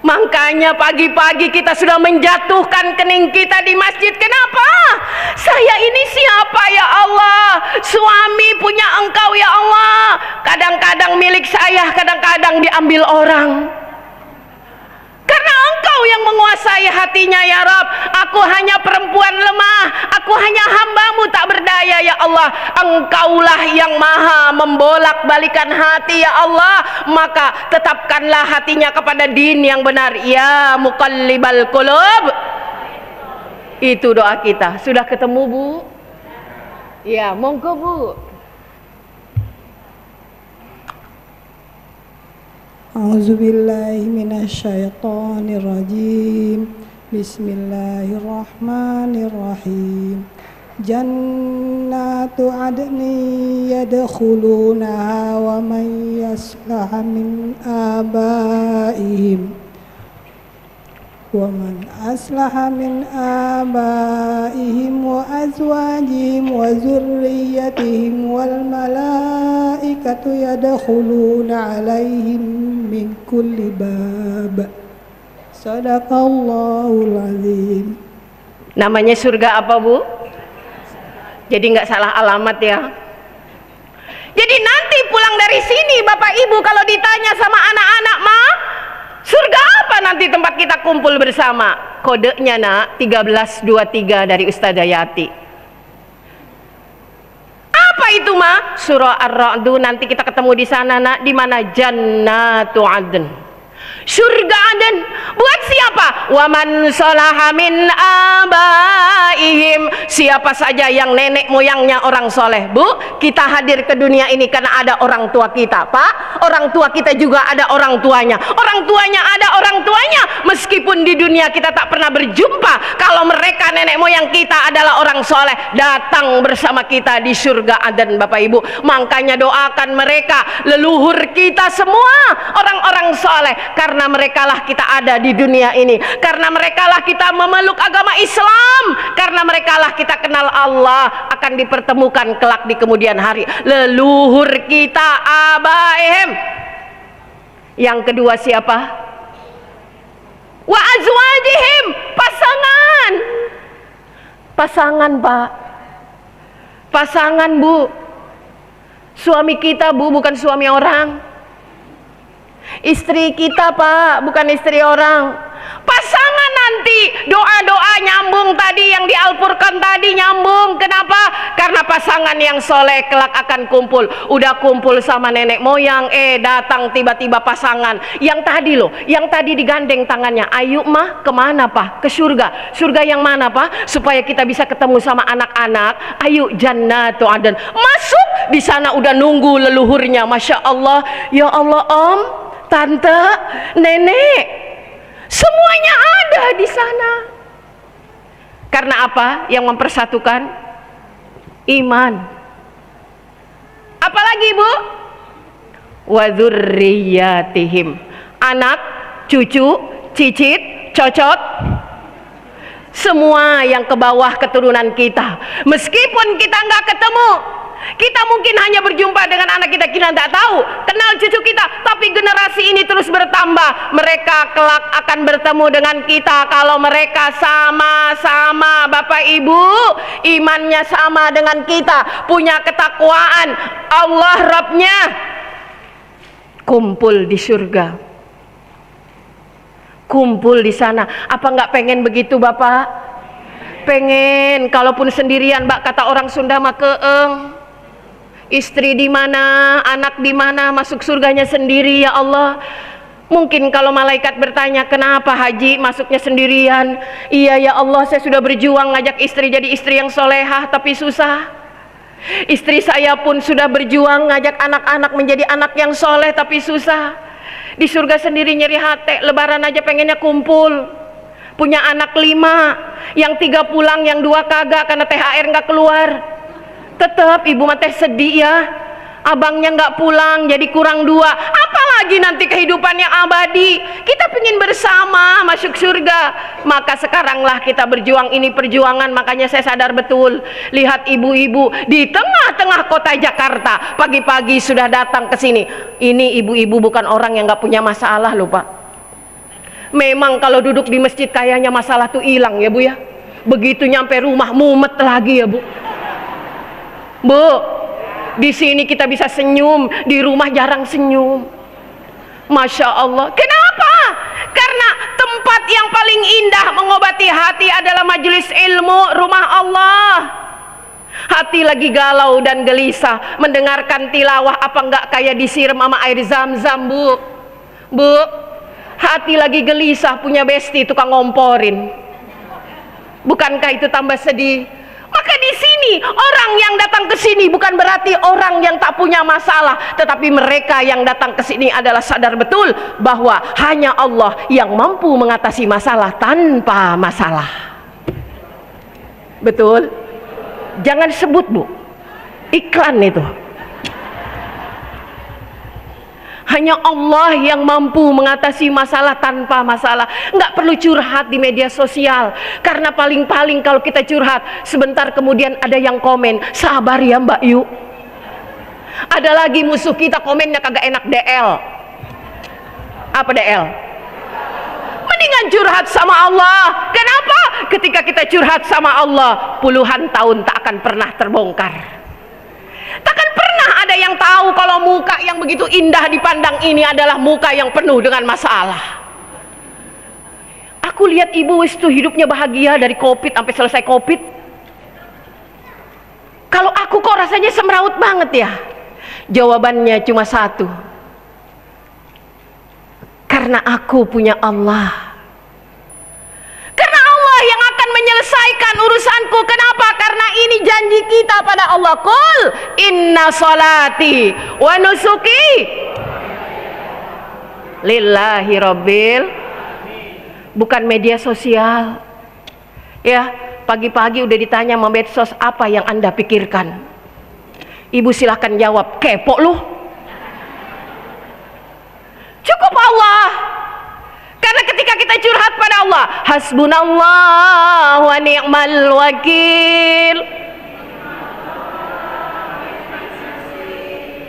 makanya pagi-pagi kita sudah menjatuhkan kening kita di masjid. Kenapa? Saya ini siapa ya Allah? Suami punya Engkau ya Allah. Kadang-kadang milik saya, kadang-kadang diambil orang. Karena Engkau yang menguasai hatinya ya Rabb. Aku hanya perempuan lemah, aku hanya hamba-Mu tak berdaya ya Allah. Engkaulah yang maha membolak-balikan hati ya Allah. Maka tetapkanlah hatinya kepada din yang benar. Ya muqallibal qulub. Itu doa kita. Sudah ketemu Bu? Ya, monggo Bu. A'udzubillahi minasyaitonirrajim. Bismillahirrahmanirrahim. Jannatu adni yadkhulunaha wa man yaslaha min abaihim ومن أصلح من آبائهم وأزواجهم وذريتهم والملائكة يدخلون عليهم من كل باب صدق الله العظيم. Namanya surga apa Bu? Jadi nggak salah alamat ya. Jadi nanti pulang dari sini Bapak Ibu kalau ditanya sama anak-anak surga apa nanti tempat kita kumpul bersama? Kodenya Nak 1323 dari Ustazah Yati. Apa itu Ma? Surah Ar-Ra'd. Nanti kita ketemu di sana Nak, di mana Jannatu Adn. Surga Aden buat siapa? Waman sholaha min abaihim. Siapa saja yang nenek moyangnya orang soleh. Bu, kita hadir ke dunia ini karena ada orang tua kita Pak. Orang tua kita juga ada orang tuanya. Orang tuanya ada orang tuanya. Meskipun di dunia kita tak pernah berjumpa, kalau mereka nenek moyang kita adalah orang soleh, datang bersama kita di surga Aden, Bapak Ibu. Makanya doakan mereka, leluhur kita semua orang-orang soleh, karena merekalah kita ada di dunia ini, karena merekalah kita memeluk agama Islam, karena merekalah kita kenal Allah, akan dipertemukan kelak di kemudian hari. Leluhur kita abaihim. Yang kedua siapa? Wa azwajihim, pasangan. Pasangan, Pak. Pasangan, Bu. Suami kita, Bu, bukan suami orang. Istri kita, Pak, bukan istri orang. Pasangan nanti, doa-doa nyambung tadi yang di Al-Furqan tadi nyambung. Kenapa? Karena pasangan yang soleh kelak akan kumpul. Udah kumpul sama nenek moyang, datang tiba-tiba pasangan yang tadi loh, yang tadi digandeng tangannya. Ayo mah, kemana Pak? Ke surga. Surga yang mana Pak? Supaya kita bisa ketemu sama anak-anak. Ayo Jannatu Aden. Masuk, di sana udah nunggu leluhurnya. Masya Allah. Ya Allah, Om, Tante, Nenek, semuanya ada di sana. Karena apa yang mempersatukan? Iman. Apalagi, Bu? Wa dzurriyyatihim, anak, cucu, cicit, cocot, semua yang ke bawah keturunan kita. Meskipun kita nggak ketemu, kita mungkin hanya berjumpa dengan anak kita, kita tidak tahu, kenal cucu kita, tapi generasi ini terus bertambah. Mereka kelak akan bertemu dengan kita kalau mereka sama-sama, Bapak Ibu, imannya sama dengan kita, punya ketakwaan Allah Rabbnya, kumpul di surga, kumpul di sana. Apa nggak pengen begitu, Bapak? Pengen. Kalaupun sendirian, Mbak, kata orang Sunda mah keeng. Istri di mana, anak di mana, masuk surganya sendiri, ya Allah. Mungkin kalau malaikat bertanya, kenapa Haji masuknya sendirian? Iya ya Allah, saya sudah berjuang ngajak istri jadi istri yang solehah, tapi susah. Istri saya pun sudah berjuang ngajak anak-anak menjadi anak yang soleh, tapi susah. Di surga sendiri nyeri hati, lebaran aja pengennya kumpul. Punya anak 5, yang 3 pulang, yang 2 kagak karena THR nggak keluar. Tetap ibu mah teh sedih ya, abangnya nggak pulang jadi kurang 2. Apalagi nanti kehidupan yang abadi, kita pengen bersama masuk surga. Maka sekaranglah kita berjuang, ini perjuangan. Makanya saya sadar betul, lihat ibu-ibu di tengah-tengah kota Jakarta pagi-pagi sudah datang ke sini. Ini ibu-ibu bukan orang yang nggak punya masalah loh, Pak. Memang kalau duduk di masjid kayaknya masalah tuh hilang ya, Bu ya. Begitu nyampe rumah mumet lagi ya, Bu. Bu, di sini kita bisa senyum, di rumah jarang senyum. Masya Allah. Kenapa? Karena tempat yang paling indah mengobati hati adalah majelis ilmu, rumah Allah. Hati lagi galau dan gelisah, mendengarkan tilawah, apa enggak kayak disiram sama air zam-zam, Bu? Bu, hati lagi gelisah, punya besti tukang ngomporin. Bukankah itu tambah sedih? Maka di sini orang yang datang ke sini bukan berarti orang yang tak punya masalah, tetapi mereka yang datang ke sini adalah sadar betul bahwa hanya Allah yang mampu mengatasi masalah tanpa masalah. Betul? Jangan sebut, Bu, iklan itu. Hanya Allah yang mampu mengatasi masalah tanpa masalah. Nggak perlu curhat di media sosial, karena paling-paling kalau kita curhat sebentar kemudian ada yang komen, sabar ya Mbak Yu. Ada lagi musuh kita komennya kagak enak, DL. Apa DL? Mendingan curhat sama Allah. Kenapa? Ketika kita curhat sama Allah, puluhan tahun tak akan pernah terbongkar. Takkan pernah ada yang tahu kalau muka yang begitu indah dipandang ini adalah muka yang penuh dengan masalah. Aku lihat ibu itu hidupnya bahagia dari COVID sampai selesai COVID. Kalau aku kok rasanya semeraut banget ya? Jawabannya cuma satu. Karena aku punya Allah. Karena Allah yang akan menyelesaikan urusanku. Kenapa? Karena ini janji kita pada Allah. Qul inna salati wa nusuki lillahi rabbil. bukan media sosial. Ya, pagi-pagi udah ditanya sama medsos, apa yang Anda pikirkan? Ibu silahkan jawab, kepo lu. Cukup Allah. Karena ketika kita curhat pada Allah, hasbunallah wa ni'mal wakil.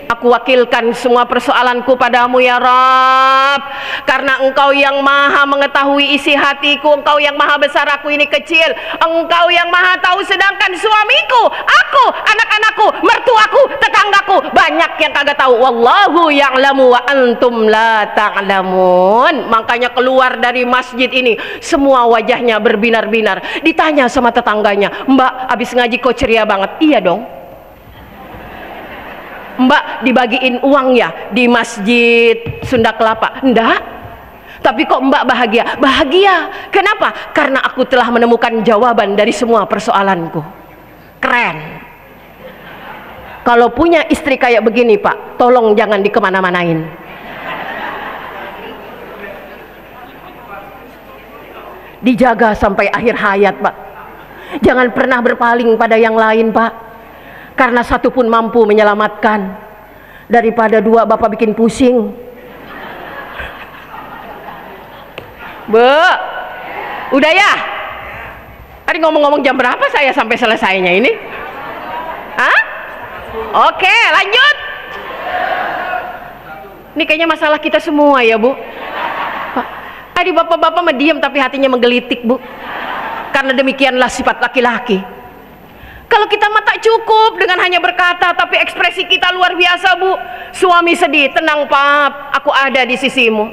Aku wakilkan semua persoalanku padamu ya Rabb, karena Engkau yang maha mengetahui isi hatiku, Engkau yang maha besar, aku ini kecil, Engkau yang maha tahu. Sedangkan suamiku, aku, anak-anakku, mertuaku, tetanggaku, banyak yang kagak tahu. Wallahu ya'lamu wa antum la ta'lamun. Makanya keluar dari masjid ini semua wajahnya berbinar-binar. Ditanya sama tetangganya, Mbak abis ngaji kok ceria banget? Iya dong. Mbak dibagiin uang ya di masjid Sunda Kelapa? Enggak. Tapi kok Mbak bahagia? Bahagia. Kenapa? Karena aku telah menemukan jawaban dari semua persoalanku. Keren. Kalau punya istri kayak begini Pak, tolong jangan dikemana-manain. Dijaga sampai akhir hayat Pak. Jangan pernah berpaling pada yang lain Pak, karena satu pun mampu menyelamatkan. Daripada dua Bapak bikin pusing. Bu, udah ya? Tadi ngomong-ngomong jam berapa saya sampai selesainya ini? Hah? Oke, lanjut. Ini kayaknya masalah kita semua ya Bu. Pak, tadi bapak-bapak mah diam tapi hatinya menggelitik Bu. Karena demikianlah sifat laki-laki. Kalau kita mah tak cukup dengan hanya berkata, tapi ekspresi kita luar biasa Bu. Suami sedih, tenang Pap, aku ada di sisimu.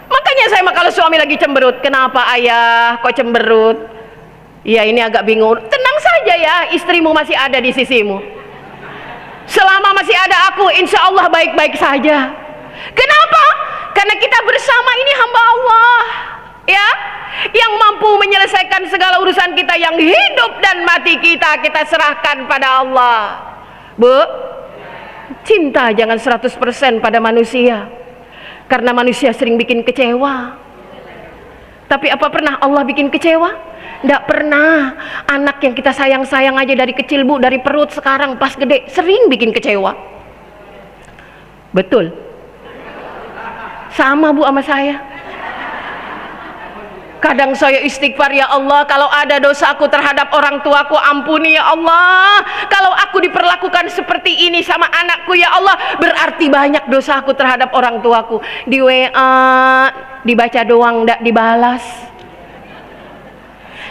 Makanya saya mah kalau suami lagi cemberut, kenapa ayah kok cemberut? Ya ini agak bingung. Tenang saja ya, istrimu masih ada di sisimu. Selama masih ada aku, insya Allah baik-baik saja. Kenapa? Karena kita bersama ini hamba Allah, ya, yang mampu menyelesaikan segala urusan kita, yang hidup dan mati kita serahkan pada Allah. Bu, cinta jangan 100% pada manusia, karena manusia sering bikin kecewa. Tapi apa pernah Allah bikin kecewa? Tidak pernah. Anak yang kita sayang-sayang aja dari kecil Bu, dari perut sekarang pas gede, sering bikin kecewa. Betul? Sama Bu sama saya. Kadang saya istighfar, ya Allah, kalau ada dosaku terhadap orang tuaku, ampuni ya Allah. Kalau aku diperlakukan seperti ini sama anakku, ya Allah, berarti banyak dosaku terhadap orang tuaku. Di WA dibaca doang, ndak dibalas.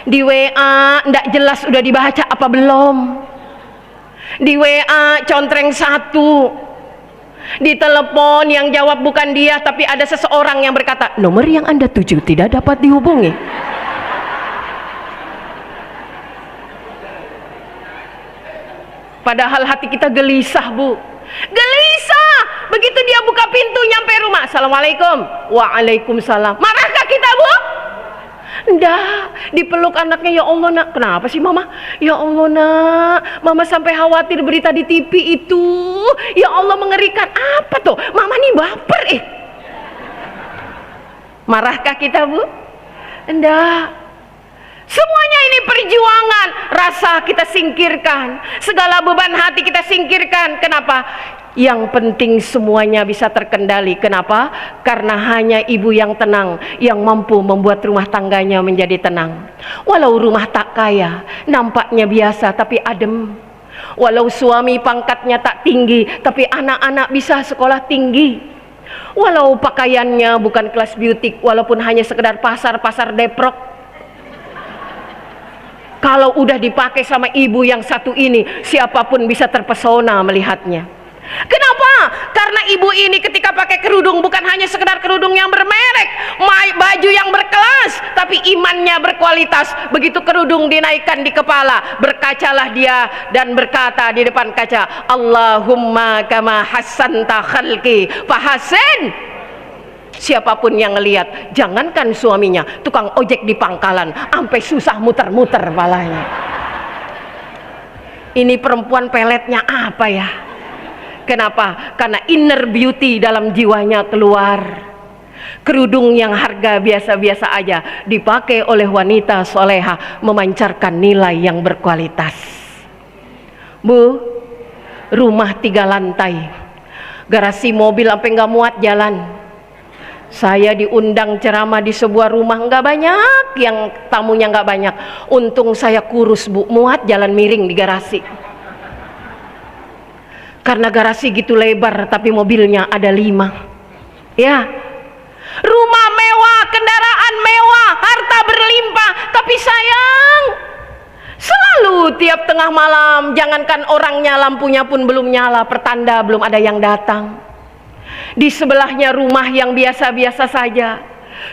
Di WA ndak jelas udah dibaca apa belum. Di WA contreng satu. Di telepon yang jawab bukan dia, tapi ada seseorang yang berkata, nomor yang Anda tuju tidak dapat dihubungi. Padahal hati kita gelisah Bu, gelisah. Begitu dia buka pintu nyampe rumah, Assalamualaikum. Waalaikumsalam. Marahkah kita Bu? Nggak. Dipeluk anaknya, ya Allah nak, kenapa sih Mama? Ya Allah nak, Mama sampai khawatir berita di TV itu, ya Allah mengerikan. Apa tuh? Mama nih baper Marahkah kita Bu? Enggak. Semuanya ini perjuangan. Rasa kita singkirkan, segala beban hati kita singkirkan. Kenapa? Yang penting semuanya bisa terkendali. Kenapa? Karena hanya ibu yang tenang yang mampu membuat rumah tangganya menjadi tenang. Walau rumah tak kaya, nampaknya biasa tapi adem. Walau suami pangkatnya tak tinggi, tapi anak-anak bisa sekolah tinggi. Walau pakaiannya bukan kelas beauty, walaupun hanya sekedar pasar Deprok, kalau udah dipakai sama ibu yang satu ini, siapapun bisa terpesona melihatnya. Kenapa? Karena ibu ini ketika pakai kerudung bukan hanya sekedar kerudung yang bermerek, baju yang berkelas, tapi imannya berkualitas. Begitu kerudung dinaikkan di kepala, berkacalah dia dan berkata di depan kaca, Allahumma kama hassanta khalqi fahasin. Siapapun yang ngelihat, jangankan suaminya, tukang ojek di pangkalan, sampai susah muter-muter palanya. Ini perempuan peletnya apa ya? Kenapa? Karena inner beauty dalam jiwanya keluar. Kerudung yang harga biasa-biasa aja dipakai oleh wanita soleha, memancarkan nilai yang berkualitas. Bu, rumah 3 lantai, garasi mobil sampai nggak muat jalan. Saya diundang ceramah di sebuah rumah, nggak banyak, yang tamunya nggak banyak. Untung saya kurus bu, muat jalan miring di garasi. Karena garasi gitu lebar, tapi mobilnya ada 5. Ya, rumah mewah, kendaraan mewah, harta berlimpah. Tapi sayang, selalu tiap tengah malam, jangankan orangnya, lampunya pun belum nyala, pertanda belum ada yang datang. Di sebelahnya rumah yang biasa-biasa saja,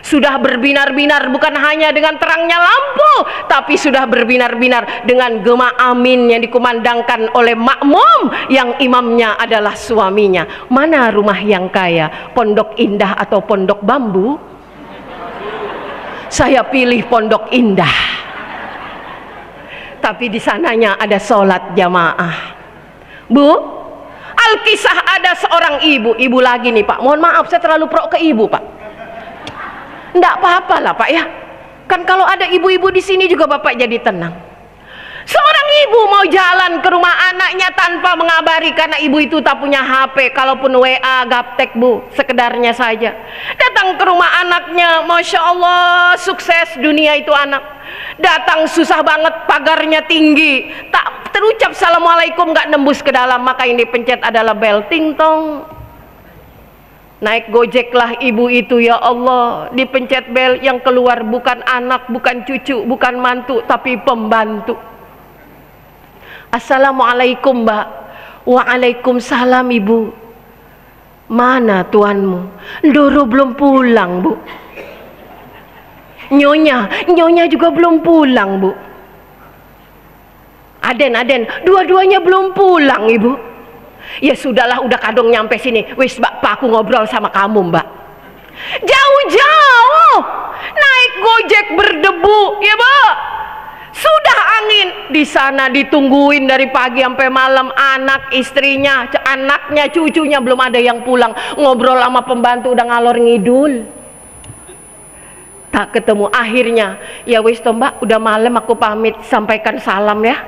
sudah berbinar-binar bukan hanya dengan terangnya lampu, tapi sudah berbinar-binar dengan gema amin yang dikumandangkan oleh makmum yang imamnya adalah suaminya. Mana rumah yang kaya, Pondok Indah atau Pondok Bambu? Saya pilih Pondok Indah. Tapi di sananya ada sholat jamaah. Bu, Alkisah ada seorang ibu lagi nih Pak. Mohon maaf saya terlalu pro ke ibu Pak. Nggak apa-apa lah Pak ya. Kan kalau ada ibu-ibu di sini juga Bapak jadi tenang. Seorang ibu mau jalan ke rumah anaknya tanpa mengabari, karena ibu itu tak punya HP. Kalaupun WA, gaptek bu, sekedarnya saja. Datang ke rumah anaknya, Masya Allah, sukses dunia itu anak. Datang susah banget, pagarnya tinggi, tak terucap Assalamualaikum, gak nembus ke dalam. Maka yang dipencet adalah bel, ting tong. Naik gojek lah ibu itu, ya Allah, dipencet bel, yang keluar bukan anak, bukan cucu, bukan mantu, tapi pembantu. Assalamualaikum mbak. Waalaikumsalam ibu. Mana tuanmu? Doro belum pulang bu. Nyonya juga belum pulang bu. Aden, dua-duanya belum pulang ibu. Ya sudahlah, udah kadung nyampe sini. Wis mbak, aku ngobrol sama kamu mbak. Jauh-jauh naik gojek berdebu ya mbak. Sudah angin, di sana ditungguin dari pagi sampai malam, anak, istrinya, anaknya, cucunya belum ada yang pulang. Ngobrol sama pembantu udah ngalor ngidul. Tak ketemu, akhirnya ya wis toh mbak, udah malam, aku pamit, sampaikan salam ya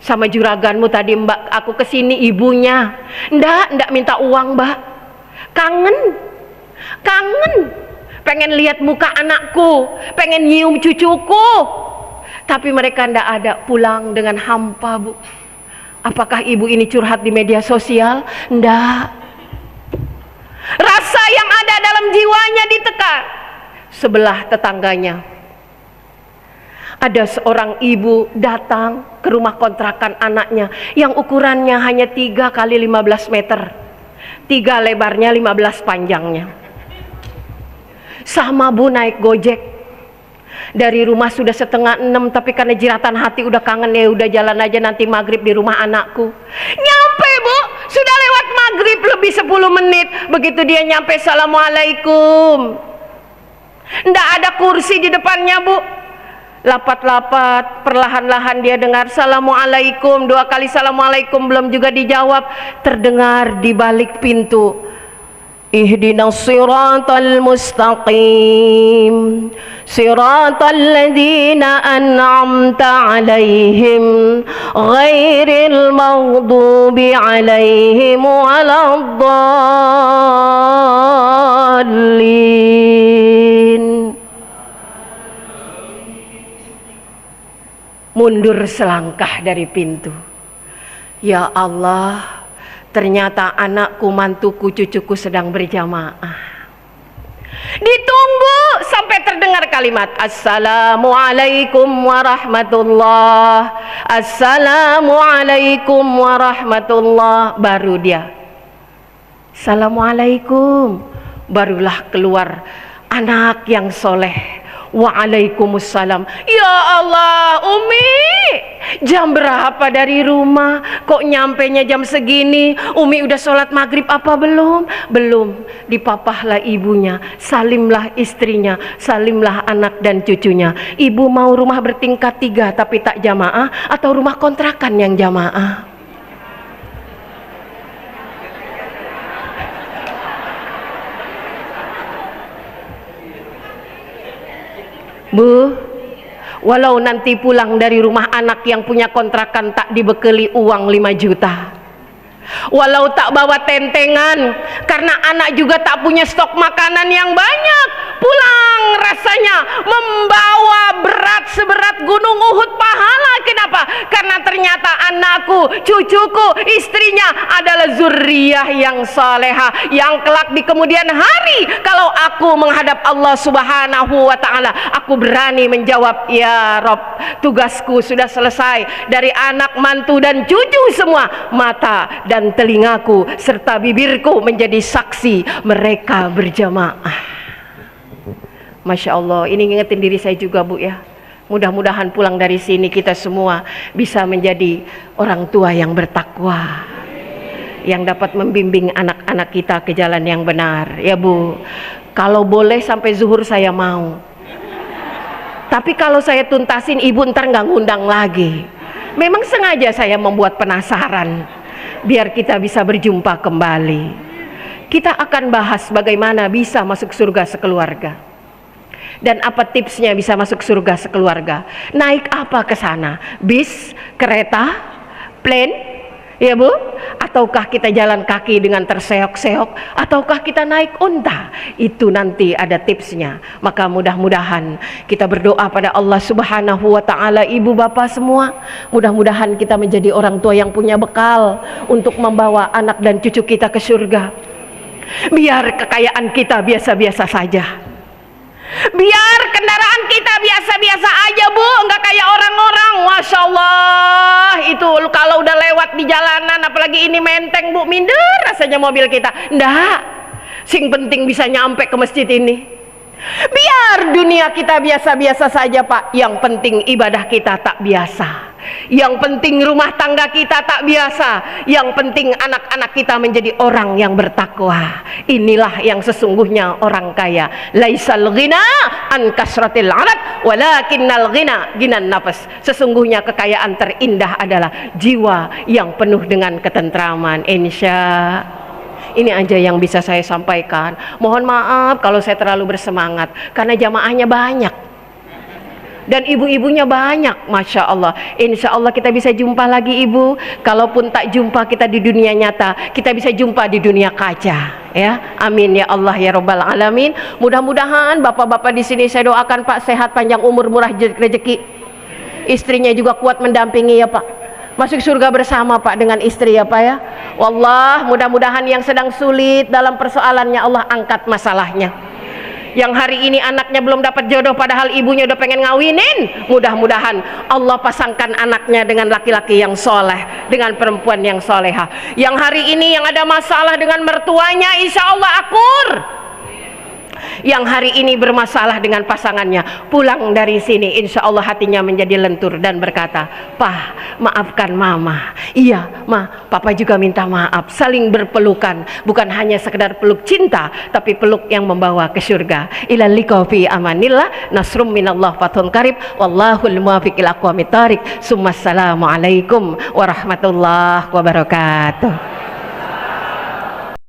sama juraganmu tadi mbak, aku kesini ibunya. Ndak minta uang mbak, kangen, pengen lihat muka anakku, pengen nyium cucuku. Tapi mereka ndak ada, pulang dengan hampa bu. Apakah ibu ini curhat di media sosial? Ndak. Rasa yang ada dalam jiwanya ditekan. Sebelah tetangganya ada seorang ibu datang ke rumah kontrakan anaknya yang ukurannya hanya 3 kali 15 meter, 3 lebarnya, 15 panjangnya. Sama bu, naik gojek dari rumah sudah 5:30, tapi karena jiratan hati udah kangen, ya udah jalan aja, nanti maghrib di rumah anakku. Nyampe bu, sudah lewat maghrib lebih 10 menit. Begitu dia nyampe, Assalamualaikum. Ndak ada kursi di depannya bu. Lapat-lapat, perlahan-lahan dia dengar Assalamualaikum. 2 kali Assalamualaikum belum juga dijawab. Terdengar di balik pintu, Ihdinas siratal mustaqim, siratal ladzina an'amta alaihim, ghairil maghdubi alaihim waladdallin. Mundur selangkah dari pintu. Ya Allah, ternyata anakku, mantuku, cucuku sedang berjamaah. Ditunggu sampai terdengar kalimat Assalamualaikum warahmatullah, Assalamualaikum warahmatullah. Baru dia Assalamualaikum. Barulah keluar anak yang soleh. Waalaikumsalam. Ya Allah, Umi, jam berapa dari rumah? Kok nyampenya jam segini? Umi udah sholat maghrib apa belum? Belum. Dipapahlah ibunya, salimlah istrinya, salimlah anak dan cucunya. Ibu mau rumah bertingkat 3 tapi tak jamaah, atau rumah kontrakan yang jamaah? Bu, walau nanti pulang dari rumah anak yang punya kontrakan tak dibekali uang 5 juta, walau tak bawa tentengan karena anak juga tak punya stok makanan yang banyak, pulang rasanya membawa berat seberat gunung Uhud pahala. Kenapa? Karena ternyata anakku, cucuku, istrinya adalah zuriyah yang salehah, yang kelak di kemudian hari kalau aku menghadap Allah Subhanahu wa ta'ala, aku berani menjawab, ya Rob, tugasku sudah selesai. Dari anak, mantu dan cucu semua, mata dan telingaku serta bibirku menjadi saksi mereka berjamaah. Masya Allah, ini ngingetin diri saya juga, Bu, ya. Mudah-mudahan pulang dari sini kita semua bisa menjadi orang tua yang bertakwa, yang dapat membimbing anak-anak kita ke jalan yang benar, ya Bu. Kalau boleh sampai zuhur saya mau, tapi kalau saya tuntasin Ibu ntar nggak ngundang lagi. Memang sengaja saya membuat penasaran biar kita bisa berjumpa kembali. Kita akan bahas bagaimana bisa masuk surga sekeluarga. Dan apa tipsnya bisa masuk surga sekeluarga? Naik apa ke sana? Bis, kereta, plane, ya Bu? Ataukah kita jalan kaki dengan terseok-seok? Ataukah kita naik unta? Itu nanti ada tipsnya. Maka mudah-mudahan kita berdoa pada Allah Subhanahu wa ta'ala, ibu bapak semua, mudah-mudahan kita menjadi orang tua yang punya bekal untuk membawa anak dan cucu kita ke surga. Biar kekayaan kita biasa-biasa saja, biar kendaraan kita biasa-biasa aja Bu, nggak kayak orang-orang. Masya Allah, itu kalau udah lewat di jalanan, apalagi ini menteng Bu, minder rasanya mobil kita. Nggak, sing penting bisa nyampe ke masjid ini. Biar dunia kita biasa-biasa saja Pak, yang penting ibadah kita tak biasa, yang penting rumah tangga kita tak biasa, yang penting anak-anak kita menjadi orang yang bertakwa. Inilah yang sesungguhnya orang kaya. Laisal ghina an kasratil arad walakinnal ghina ginan nafas. Sesungguhnya kekayaan terindah adalah jiwa yang penuh dengan ketentraman. Ini aja yang bisa saya sampaikan. Mohon maaf kalau saya terlalu bersemangat karena jamaahnya banyak dan ibu-ibunya banyak, Masya Allah. Insya Allah kita bisa jumpa lagi Ibu. Kalaupun tak jumpa kita di dunia nyata, kita bisa jumpa di dunia kaca, ya. Amin ya Allah ya Rabbal Alamin. Mudah-mudahan bapak-bapak di sini saya doakan Pak sehat, panjang umur, murah rezeki. Istrinya juga kuat mendampingi ya Pak. Masuk surga bersama Pak dengan istri ya Pak ya. Wallah, mudah-mudahan yang sedang sulit dalam persoalannya Allah angkat masalahnya. Yang hari ini anaknya belum dapat jodoh padahal ibunya udah pengen ngawinin, mudah-mudahan Allah pasangkan anaknya dengan laki-laki yang soleh, dengan perempuan yang soleha. Yang hari ini yang ada masalah dengan mertuanya, insya Allah akur. Yang hari ini bermasalah dengan pasangannya, pulang dari sini insya Allah hatinya menjadi lentur dan berkata, "Pah, maafkan mama." "Iya ma, papa juga minta maaf." Saling berpelukan, bukan hanya sekedar peluk cinta, tapi peluk yang membawa ke surga. Ila liqa fi amanillah, nasrum minallah, fathun qarib, wallahul muwaffiq ila aqwamit thariq. Assalamualaikum warahmatullahi wabarakatuh.